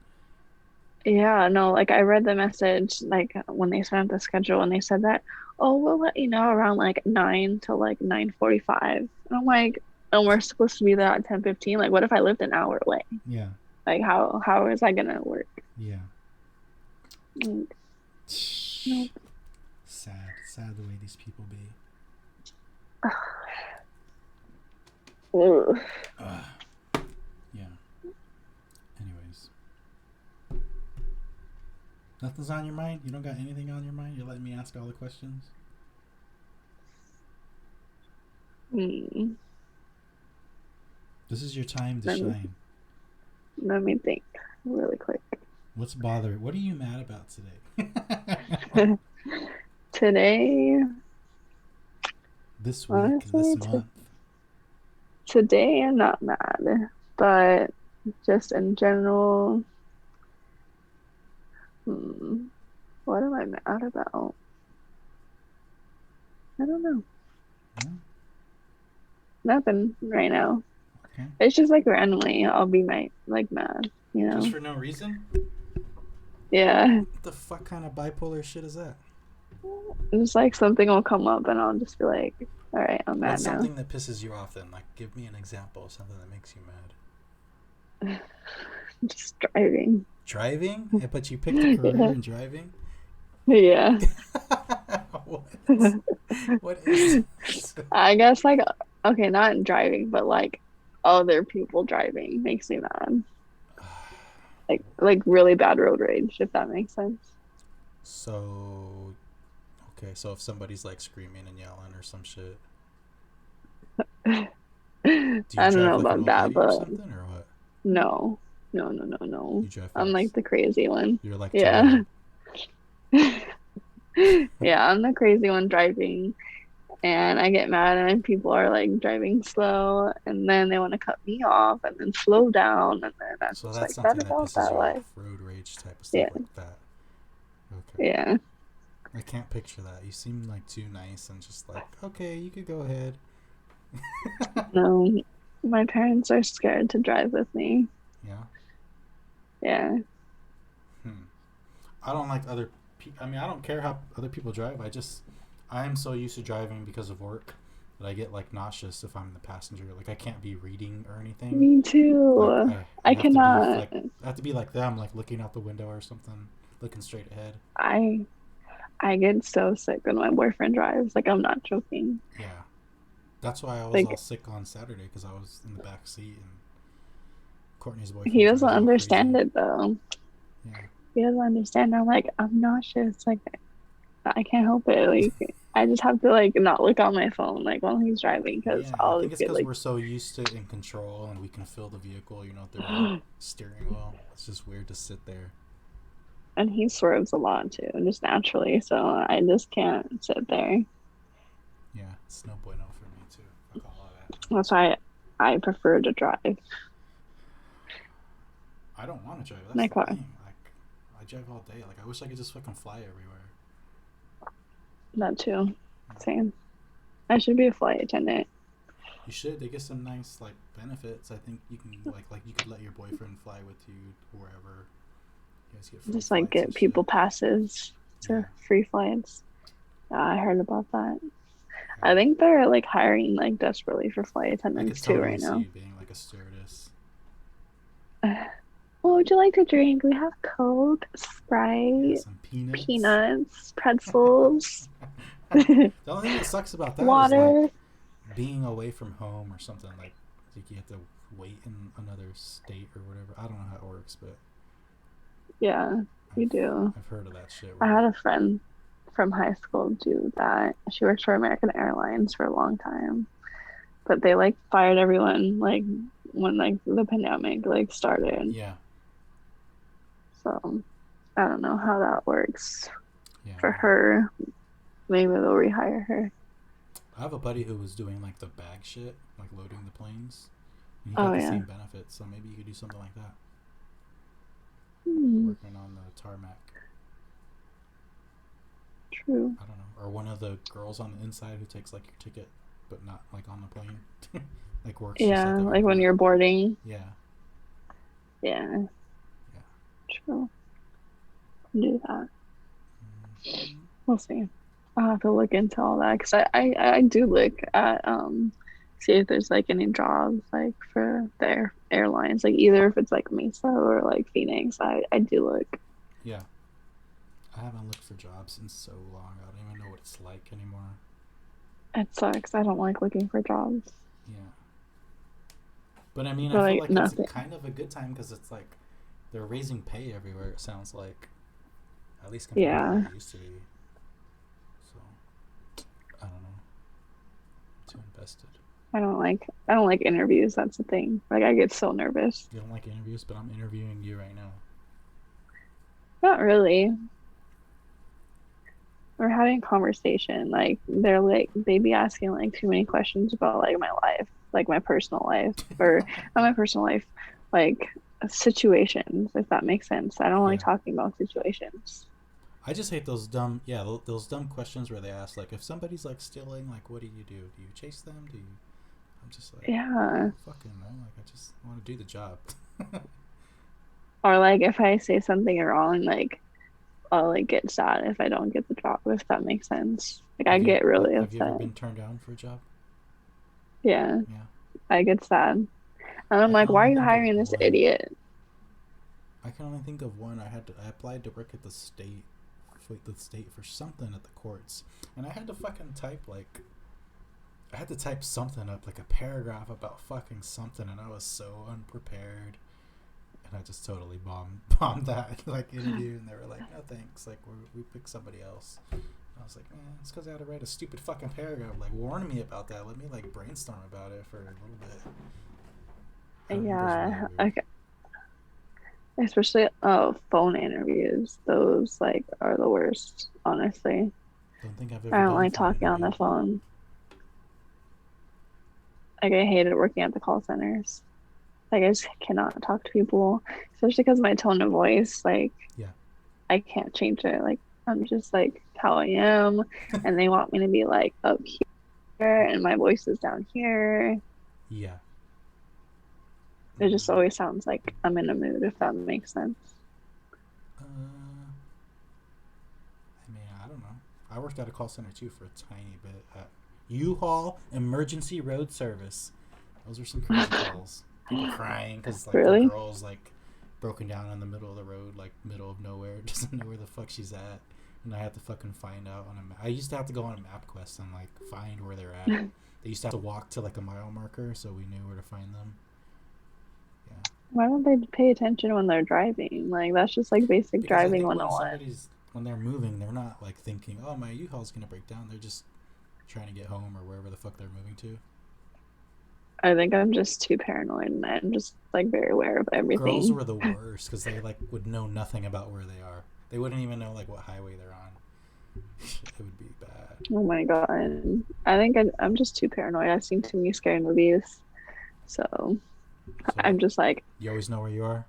Yeah, no, like I read the message like when they sent the schedule and they said that, oh, we'll let you know around like 9 to like 9:45. And I'm like, and we're supposed to be there at 10:15. Like, what if I lived an hour away? Yeah, Like how is that gonna work? yeah. Like, nope. Sad the way these people be. Ugh. Yeah. Anyways, nothing's on your mind. You don't got anything on your mind. You're letting me ask all the questions. Hmm. This is your time to Let me shine. let me think really quick. What's bothering? What are you mad about today? Today, This week, this honestly, month. today I'm not mad, but just in general, hmm, what am I mad about? I don't know. No? Nothing right now. Okay. It's just like randomly I'll be like mad, you Just know? for no reason? Yeah. What the fuck kind of bipolar shit is that? It's like something will come up and I'll just be like, all right, I'm mad What's now. something that pisses you off then? Like, give me an example of something that makes you mad. Just driving. Driving? Yeah, but you picked a career in driving? Yeah. What? What is that? I guess like okay, not driving, but like other people driving makes me mad. Like really bad road rage, if that makes sense. So, okay, so if somebody's like screaming and yelling or some shit, I do you don't drive know like an about old that, lady or but something or what? no. No, no, no, no. You drive I'm like fast. the crazy one. You're like Yeah. Toretto. Yeah, I'm the crazy one driving and I get mad and people are like driving slow and then they want to cut me off and then slow down and then I'm So just that's like that something that about pisses that you off. life. Road rage type of stuff Yeah. like that. Okay. Yeah. I can't picture that. You seem like too nice and just like, okay, you could go ahead. No, my parents are scared to drive with me. Yeah. Yeah. Hmm. I don't like other. I mean, I don't care how other people drive. I am so used to driving because of work that I get like nauseous if I'm the passenger. Like I can't be reading or anything. Me Like too. I I have to be cannot. like I have to be like them, like looking out the window or something, looking straight ahead. I I get so sick when my boyfriend drives. Like I'm not joking. Yeah, that's why I was all Like sick on Saturday because I was in the back seat and Courtney's he boyfriend doesn't drives all understand crazy. it though. Yeah. He doesn't understand. I'm like I'm nauseous. Like I can't help it. Like I just have to like not look on my phone like while he's driving because Yeah, I I'll think it's get because like we're so used to in control and we can feel the vehicle, through the steering wheel. It's just weird to sit there. and he swerves a lot too, just naturally. So I just can't sit there. Yeah, it's no bueno for me too. Fuck all of that. That's why I prefer to drive I don't want to drive. That's my the car. thing. Like, I drive all day. Like, I wish I could just fucking fly everywhere. That too. Yeah. Same. I should be a flight attendant. You should. They get some nice like benefits. I think you can like you could let your boyfriend fly with you wherever. You guys get free Just like flights and get people shit. passes Yeah. to free flights. Yeah, I heard about that. Yeah. I think they're like hiring like desperately for flight I could attendants too totally right see now. you being like a stewardess. What would you like to drink? We have Coke, Yeah, Sprite, some peanuts. peanuts, pretzels, The only thing that sucks about that is like water. being away from home or something like you have to wait in another state or whatever. I don't know how it works, but Yeah, you I've do. I've heard of that shit I where had a friend from high school do that. She worked for American Airlines for a long time, but they like fired everyone like when like the pandemic like started. yeah, So I don't know how that works yeah, for I don't know. her. Maybe they'll rehire her. I have a buddy who was doing like the bag shit, like loading the planes, and he Oh got the yeah. same benefits. So maybe you could do something like that, Hmm, working on the tarmac. true. I don't know, or one of the girls on the inside who takes like your ticket, but not like on the plane, like works just at Yeah, the like when airport. you're boarding. Yeah, Yeah, yeah. true. Do that. Mm-hmm. We'll see. I'll have to look into all that because I do look at see if there's like any jobs like for their airlines, like either if it's like Mesa or like Phoenix. I do look. Yeah, I haven't looked for jobs in so long. I don't even know what it's like anymore. It sucks. I don't like looking for jobs. Yeah, but I mean, I But feel like like it's a nothing. kind of a good time because it's like they're raising pay everywhere. It sounds like, at least compared to how Yeah. it used to be. So I don't know. I'm too invested. I don't like interviews. That's the thing. Like I get so nervous. You don't like interviews, but I'm interviewing you right now. Not really. We're having a conversation. Like they be asking like too many questions about like my life, like my personal life, or not my personal life, like situations, if that makes sense. I don't like Yeah. talking about situations. I just hate those dumb, yeah, those dumb questions where they ask, like, if somebody's like stealing, like, what do you do? Do you chase them? Do you? I'm just like, I Yeah. don't fucking know. Like, I just want to do the job. Or like if I say something wrong, like I'll like get sad if I don't get the job, if that makes sense. Like I get really Have you ever upset. been turned down for a job? Yeah, Yeah. I get sad. And I'm I can like, why only are you think of hiring this one. idiot? I can only think of one. I applied to work at the state for something at the courts, and I had to fucking type like I had to type something up, like a paragraph about fucking something, and I was so unprepared, and I just totally bombed that like interview, and they were like, no thanks, like we picked somebody else. I was like, man, it's because I had to write a stupid fucking paragraph. Like, warn me about that. Let me like brainstorm about it for a little bit. I don't know. It was really Yeah, weird. okay. Especially phone interviews. Those like are the worst, honestly. Don't think I've I ever don't done a like phone talking on interview. the phone. Like I hated working at the call centers. Like I just cannot talk to people, especially because my tone of voice, like Yeah. I can't change it. Like I'm just like how I am, and they want me to be like up here, and my voice is down here. Yeah. It just Mm. always sounds like I'm in a mood, if that makes sense. I mean, I don't know. I worked at a call center too for a tiny bit at U-Haul Emergency Road Service. Those were some crazy calls. People crying because like their Really? girl's like broken down in the middle of the road, like middle of nowhere, doesn't know where the fuck she's at, and I had to fucking find out on a map. I used to have to go on a map quest and like find where they're at. They used to have to walk to like a mile marker so we knew where to find them. Yeah. Why don't they pay attention when they're driving? Like that's just like basic Because I driving think when 101. somebody's when they're moving, they're not like thinking, "Oh, my U-Haul's gonna break down." They're just trying to get home or wherever the fuck they're moving to. I think I'm just too paranoid and I'm just like very aware of Girls everything. were the worst because they like would know nothing about where they are. They wouldn't even know like what highway they're on. It would be bad. Oh my God. I think I'm just too paranoid. I've seen too many scary movies. So So I'm just like, you always know where you are.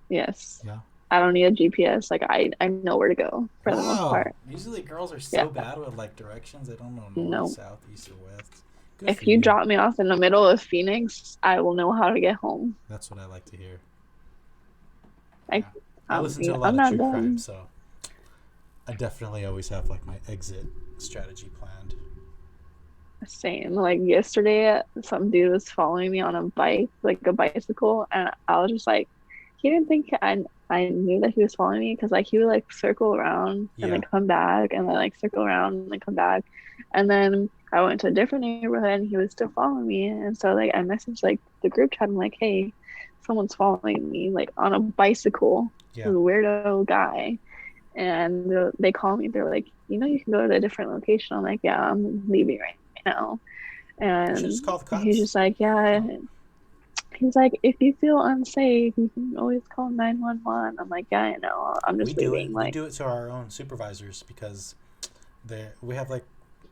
yes, Yeah. I don't need a GPS. Like I know where to go for the most Wow. part. Usually girls are Yeah, so bad with like directions. They don't know north, no. south, east, or west. Good for If you you. drop me off in the middle of Phoenix, I will know how to get home. That's what I like to hear. I Yeah. I listen to a I'm lot of not true crime, dumb. so I definitely always have like my exit strategy planned. Same. Like yesterday, some dude was following me on a bike, like a bicycle, and I was just like, he didn't think I knew that he was following me because like he would like circle around and then Yeah. come back and then like circle around and then come back, and then I went to a different neighborhood and he was still following me, and so like I messaged like the group chat. I'm like, hey, someone's following me like on a bicycle, Yeah. weirdo guy. And they call me. They're like, you can go to a different location. I'm like, yeah, I'm leaving right now. You should just And call the he's cops. just like, yeah. He's like, if you feel unsafe, you can always call 911. I'm like, yeah, I know. I'm We just do it. leaving. We Like, do it to our own supervisors because we have like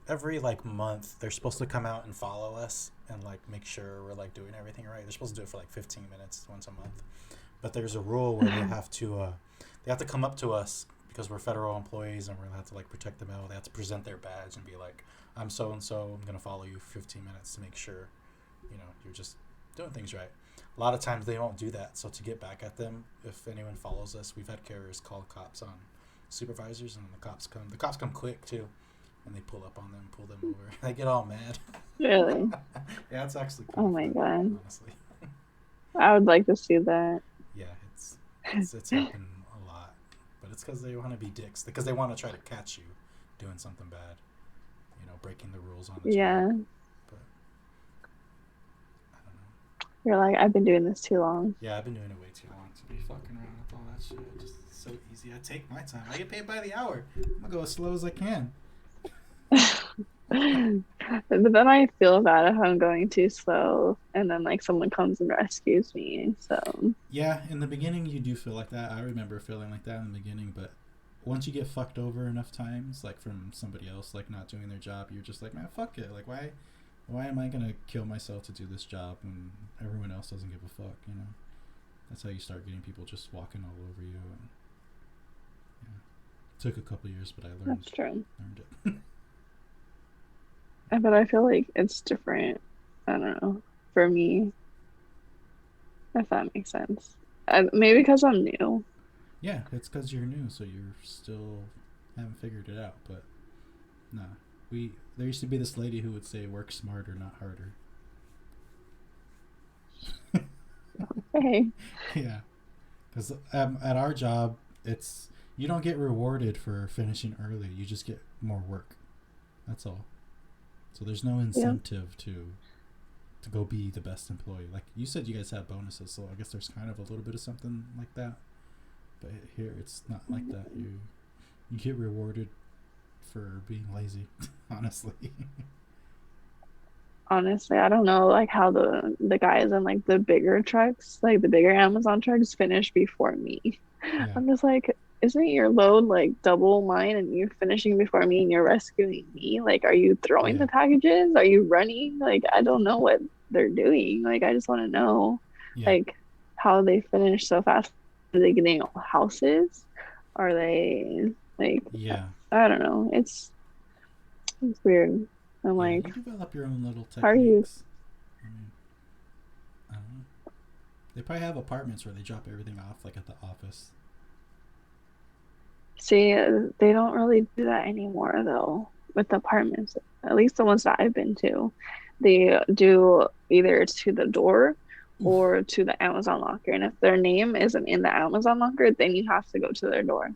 every like month they're supposed to come out and follow us and like make sure we're like doing everything right. They're supposed to do it for like 15 minutes once a month. But there's a rule where they have to come up to us because we're federal employees and we're gonna have to like protect the mail. They have to present their badge and be like, I'm so and so, I'm gonna follow you for 15 minutes to make sure, you're just doing things right. A lot of times they won't do that. So to get back at them, if anyone follows us, we've had carriers call cops on supervisors, and the cops come. The cops come quick too, and they pull up on them, pull them over. They get all mad. really? Yeah, it's actually kind Oh of my funny, God. honestly. I would like to see that. Yeah, it's happened a lot, but it's because they want to be dicks. Because they want to try to catch you doing something bad. Breaking the rules on the job. Yeah. But I don't know. You're like, I've been doing this too long. Yeah, I've been doing it way too long to be fucking around with all that shit. Just so easy. I take my time. I get paid by the hour. I'm gonna go as slow as I can. But then I feel bad if I'm going too slow and then like someone comes and rescues me. So Yeah, in the beginning you do feel like that. I remember feeling like that in the beginning, but once you get fucked over enough times, like from somebody else like not doing their job, you're just like, man, fuck it. Like why am I gonna kill myself to do this job when everyone else doesn't give a fuck, you know? That's how you start getting people just walking all over you. And yeah, it took a couple years, but I that's true. learned it. But I feel like it's different. I don't know. For me, if that makes sense. Maybe because I'm new. Yeah, it's because you're new, so you're still haven't figured it out. But nah, we there used to be this lady who would say, "Work smarter, not harder." Hey, Yeah, because at our job, it's you don't get rewarded for finishing early. You just get more work. That's all. So there's no yeah. incentive to go be the best employee. Like you said, you guys have bonuses, so I guess there's kind of a little bit of something like that. But here, it's not like that. You get rewarded for being lazy. Honestly. Honestly, I don't know like how the guys in like the bigger trucks, like the bigger Amazon trucks finish before me. Yeah. I'm just like, isn't your load like double mine and you're finishing before me and you're rescuing me? Like, are you throwing Yeah. the packages? Are you running? Like, I don't know what they're doing. Like, I just want to know Yeah. like how they finish so fast. Are they getting houses? Are they like Yeah. I don't know. It's weird. I'm Yeah. like, You develop your own little how are you? techniques. I mean, I don't know. They probably have apartments where they drop everything off, like at the office. See, they don't really do that anymore though with apartments. At least the ones that I've been to. They do either to the door Oof. or to the Amazon locker. And if their name isn't in the Amazon locker, then you have to go to their door.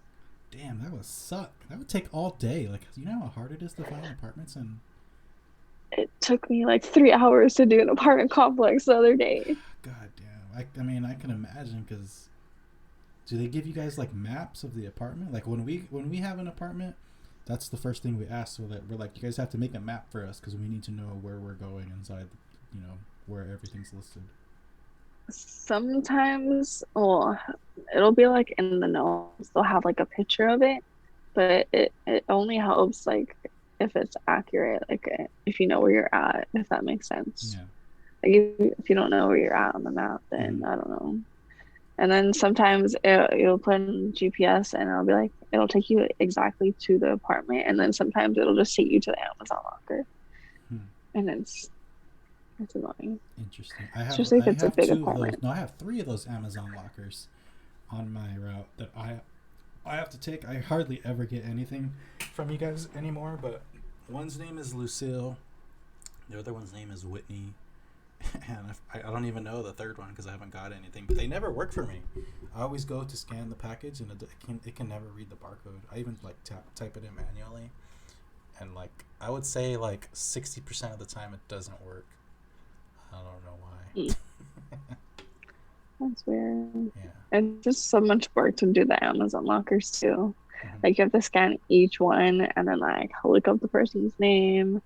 Damn, that would suck. That would take all day. Like, you know how hard it is to find apartments and It took me like 3 hours to do an apartment complex the other day. god damn. I mean, I can imagine because do they give you guys like maps of the apartment? Like when we have an apartment, that's the first thing we ask. So that we're like, you guys have to make a map for us because we need to know where we're going inside. You know where everything's listed. Sometimes, well, it'll be like in the notes, they'll have like a picture of it, but it only helps like if it's accurate, like if you know where you're at, if that makes sense. Yeah. Like if you don't know where you're at on the map, Mm-hmm. then I don't know. And then sometimes you'll put in GPS and it'll be like it'll take you exactly to the apartment, and then sometimes it'll just take you to the Amazon locker, Hmm. and it's annoying, Interesting. especially I if it's a have big two of those. apartment. No, I have three of those Amazon lockers on my route that I have to take. I hardly ever get anything from you guys anymore. But one's name is Lucille. The other one's name is Whitney. And I don't even know the third one because I haven't got anything. But they never work for me. I always go to scan the package and it can never read the barcode. I even like type it in manually, and like I would say like 60% of the time it doesn't work. I don't know Mm, why. that's weird. Yeah. And just so much work to do the Amazon lockers too. Mm-hmm. Like you have to scan each one and then like look up the person's name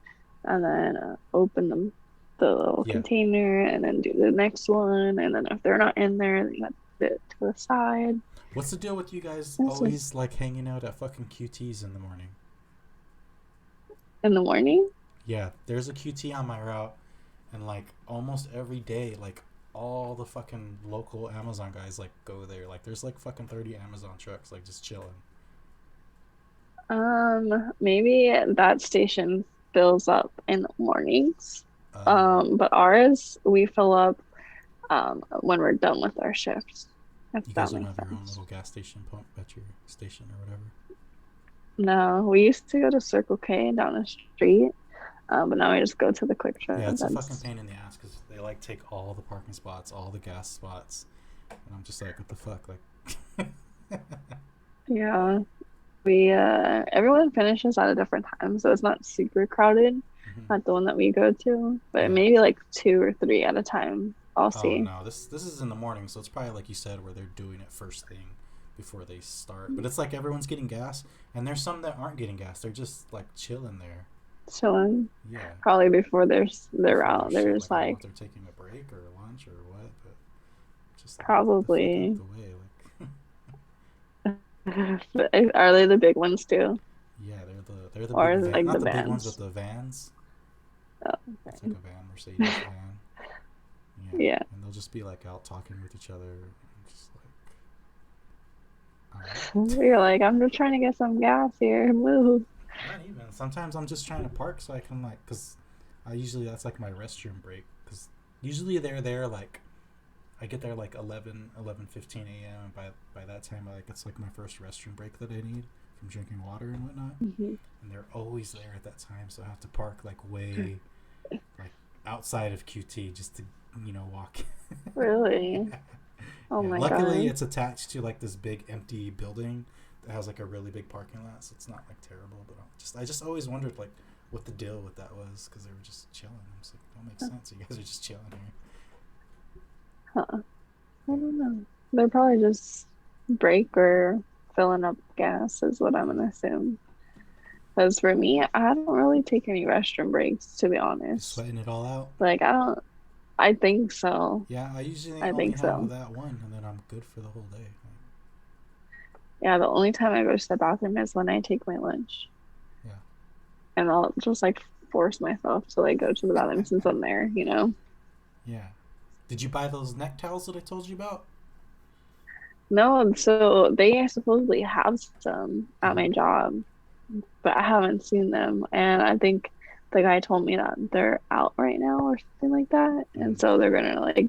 and then open the little Yeah. container and then do the next one. And then if they're not in there, then you have to put it to the side. What's the deal with you guys It's just always like hanging out at fucking QTs in the morning? in the morning. Yeah, there's a QT on my route, and like almost every day, like all the fucking local Amazon guys like go there. Like there's like fucking 30 Amazon trucks like just chilling. Maybe that station fills up in the mornings. Oh, But ours we fill up when we're done with our shifts, if you that guys don't makes have your own sense. little gas station pump at your station or whatever. No, we used to go to Circle K down the street, but now we just go to the quick trip Yeah, it's a fucking events. pain in the ass because they like take all the parking spots, all the gas spots, and I'm just like, what the fuck, like. Yeah, we everyone finishes at a different time, so it's not super crowded Mhm. at the one that we go to, but Yeah. maybe like two or three at a time. I'll Oh see. no, this is in the morning, so it's probably like you said, where they're doing it first thing before they start. But it's like everyone's getting gas, and there's some that aren't getting gas. They're just like chilling there. chilling. Yeah, Probably before they're before their out. They're shit. just Like I don't know like if they're taking a break or lunch or what, but just like get the fuck out probably. the way. Like, Are they the big ones too, yeah, they're the or big is it van, like not the the big ones, but bands? the vans. Oh, It's like a van, Mercedes van. Yeah, yeah. and they'll just be like out talking with each other, and just like, all right. You're like, I'm just trying to get some gas here. Move. Not even. Sometimes I'm just trying to park so I can like, cause I usually that's like my restroom break. Cause usually they're there like I get there like 11:15 a.m. and by that time like it's like my first restroom break that I need from drinking water and whatnot. Mhm. And they're always there at that time, so I have to park like way like outside of QT just to walk. Really? Yeah. Oh Yeah. my Luckily, God. it's attached to like this big empty building that has like a really big parking lot, so it's not like terrible. But I just always wondered like what the deal with that was because they were just chilling. I'm just like, it don't make sense. You guys are just chilling here. Huh. I Yeah. don't know. They're probably just break or filling up gas, is what I'm Yeah. gonna assume. Because for me, I don't really take any restroom breaks, to be Just honest. sweating it all out. Like, I don't, I think so. Yeah, I usually I only think have so. that one, and then I'm good for the whole day. Yeah, the only time I go to the bathroom is when I take my lunch. Yeah. And I'll just like force myself to like go to the bathroom since I'm there, you know? Yeah. Did you buy those neck towels that I told you about? No, so they supposedly have some at Mm-hmm. my job, but I haven't seen them. And I think the guy told me that they're out right now or something like that. Mm-hmm. And so they're gonna like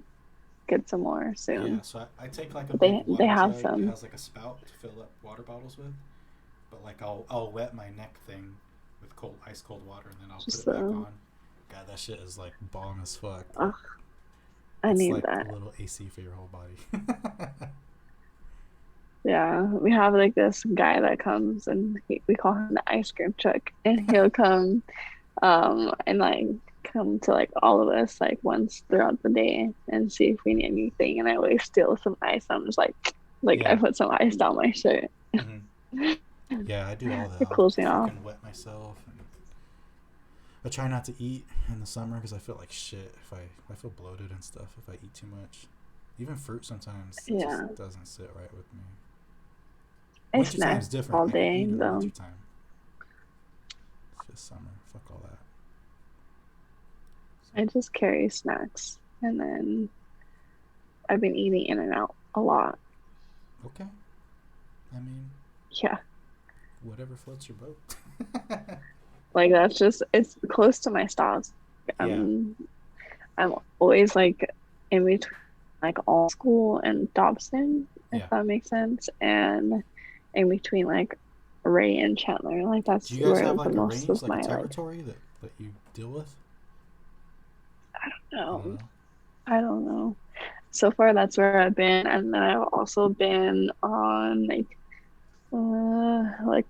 get some more Yeah, soon. so I take like a But big they water have jug. It some. has like a spout to fill up water bottles with. But like I'll wet my neck thing with cold ice cold water and then I'll put Just it back on. God, that shit is like bomb as fuck. Like ugh, I it's need like a that. little AC for your whole body. Yeah, we have like this guy that comes and we call him the ice cream truck, and he'll come and like come to like all of us like once throughout the day and see if we need anything. And I always steal some ice. I'm just like I Yeah. put some ice down my shirt. Hmm. Yeah, I do all that. It I'll cools me off. fucking wet myself and I try not to eat in the summer because I feel like shit if I feel bloated and stuff if I eat too much. Even fruit sometimes it just Yeah, doesn't sit right with me. I snack Wintertime's different. all I can day eat in the though. wintertime. It's just summer. Fuck all that. So, I just carry snacks, and then I've been eating in and out a lot. okay. I mean, Yeah, whatever floats your boat. like that's just it's close to my stops. Yeah. Um, I'm always like in between like all school and Dobson, if Yeah. that makes sense, and in between like Ray and Chandler. Like Do that's you guys where have the like a most range, of like a my like territory that you deal with? I don't no, know. I don't know. So far that's where I've been, and then I've also been on like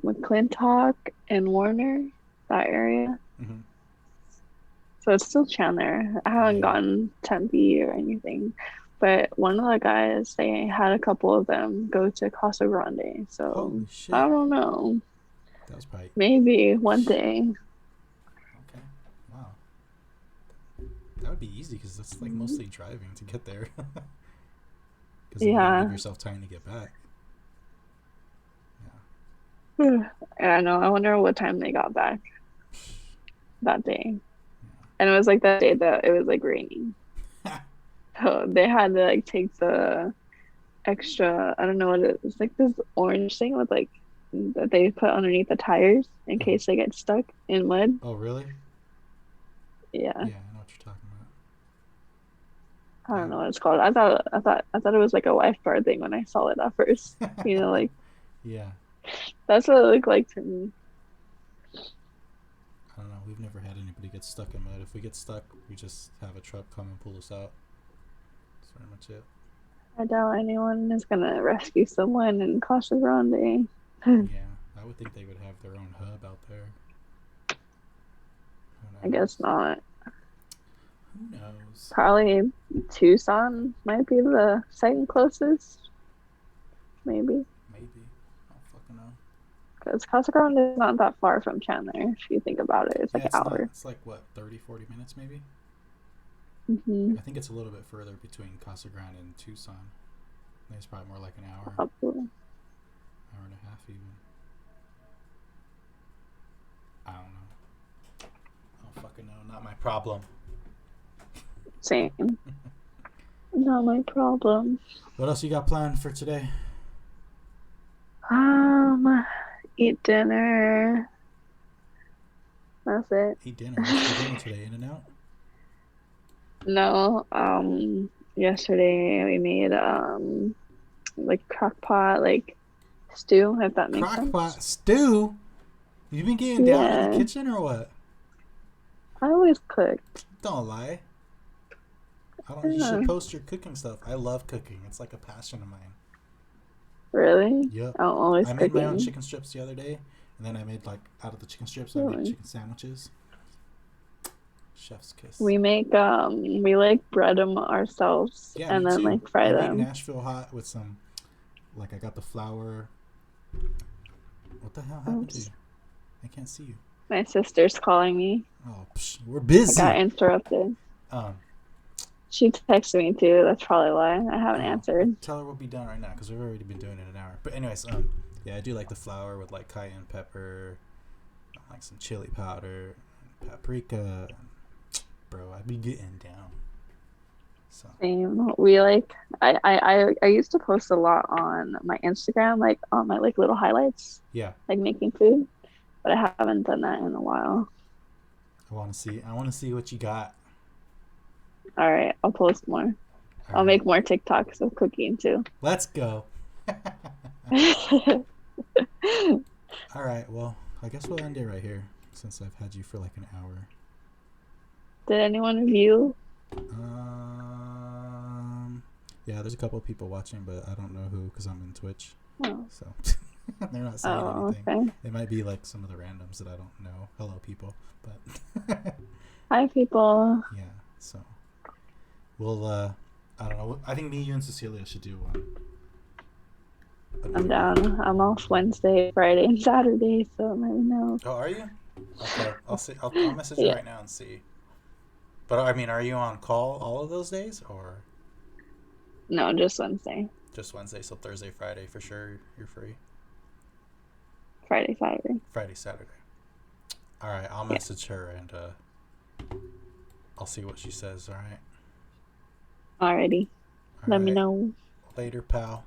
McClintock and Warner, that area. Mm-hmm. So it's still Chandler. I haven't Yeah. gotten Tempe or anything. But one of the guys, they had a couple of them go to Casa Grande. So Holy I shit. don't know. That was probably. Maybe one day. Okay. Wow. That would be easy because that's like mostly driving to get there. Because then you got to give Yeah. yourself time to get back. Yeah. And I know. I wonder what time they got back that day. And it was like that day that it was like raining. Yeah. So they had to like take the extra, I don't know what it is, like this orange thing with like that they put underneath the tires in Mhm. case they get stuck in mud. Oh, really? Yeah. Yeah, I know what you're talking about. I don't know what it's called. I thought it was like a lifeguard thing when I saw it at first. You know, like Yeah. that's what it looked like to me. I don't know. We've never had anybody get stuck in mud. If we get stuck, we just have a truck come and pull us out. That's pretty much it. I doubt anyone is gonna rescue someone in Casa Grande. Yeah, I would think they would have their own hub out there. Who I guess knows? not. Who knows? Probably Tucson might be the second closest, maybe. Maybe. I don't fucking know. Because Casa Grande is not that far from Chandler. If you think about it, it's like Yeah, an it's not. hour. It's like what, 30, 40 minutes maybe. Mm-hmm. I think it's a little bit further between Casa Grande and Tucson. I think it's probably more like an hour, Probably. hour and a half even. I don't know. I don't fucking know. Not my problem. Same. Not my problem. What else you got planned for today? Um, eat dinner. That's it. Eat dinner. What's for dinner today? In and out. No, yesterday we made like crock pot like stew, if that makes sense. Crockpot stew. You been getting down in the Yeah, kitchen or what? I always cook. Don't lie. I don't. You Yeah, should post your cooking stuff. I love cooking. It's like a passion of mine. really? Yep. I'm always I made my own cooking. chicken strips the other day, and then I made like out of the chicken strips, I made Really? chicken sandwiches. Chef's kiss. We like bread them ourselves Yeah, me and then too. like fry I made them. Nashville hot with some. Like I got the flour. What the hell happened to you? Oops. I can't see you. My sister's calling me. Oh, we're I got busy. interrupted. Um, She texted me too. That's probably why I haven't well, answered. tell her we'll be done right now because we've already been doing it an hour. But anyways, yeah, I do like the flour with like cayenne pepper, like some chili powder, paprika. Bro, I be getting down. So Same. We like I used to post a lot on my Instagram, like on my like little highlights, yeah, like making food, but I haven't done that in a while. I want to see. I want to see what you got. All right, I'll post more. All I'll right, make more TikToks of cooking too. let's go. All right, well, I guess we'll end it right here since I've had you for like an hour. Did anyone of you? Um, yeah, there's a couple of people watching, but I don't know who because I'm in Twitch, Oh, so they're not saying oh, anything. okay. They might be like some of the randoms that I don't know. Hello, people, but Hi, people. yeah. So we'll. I don't know. I think me, you, and Cecilia should do one. I'm Another one. down. I'm off Wednesday, Friday, and Saturday, so let me know. Oh, are you? Okay, I'll see. I'll message her Yeah. right now and see. But I mean, are you on call all of those days or No, just Wednesday, just Wednesday? So Thursday, Friday for sure you're free. Friday, Saturday. Friday, Saturday. All right, I'll Yeah. message her and I'll see what she says. All right. Alrighty. All Let me right. know. Later, pal.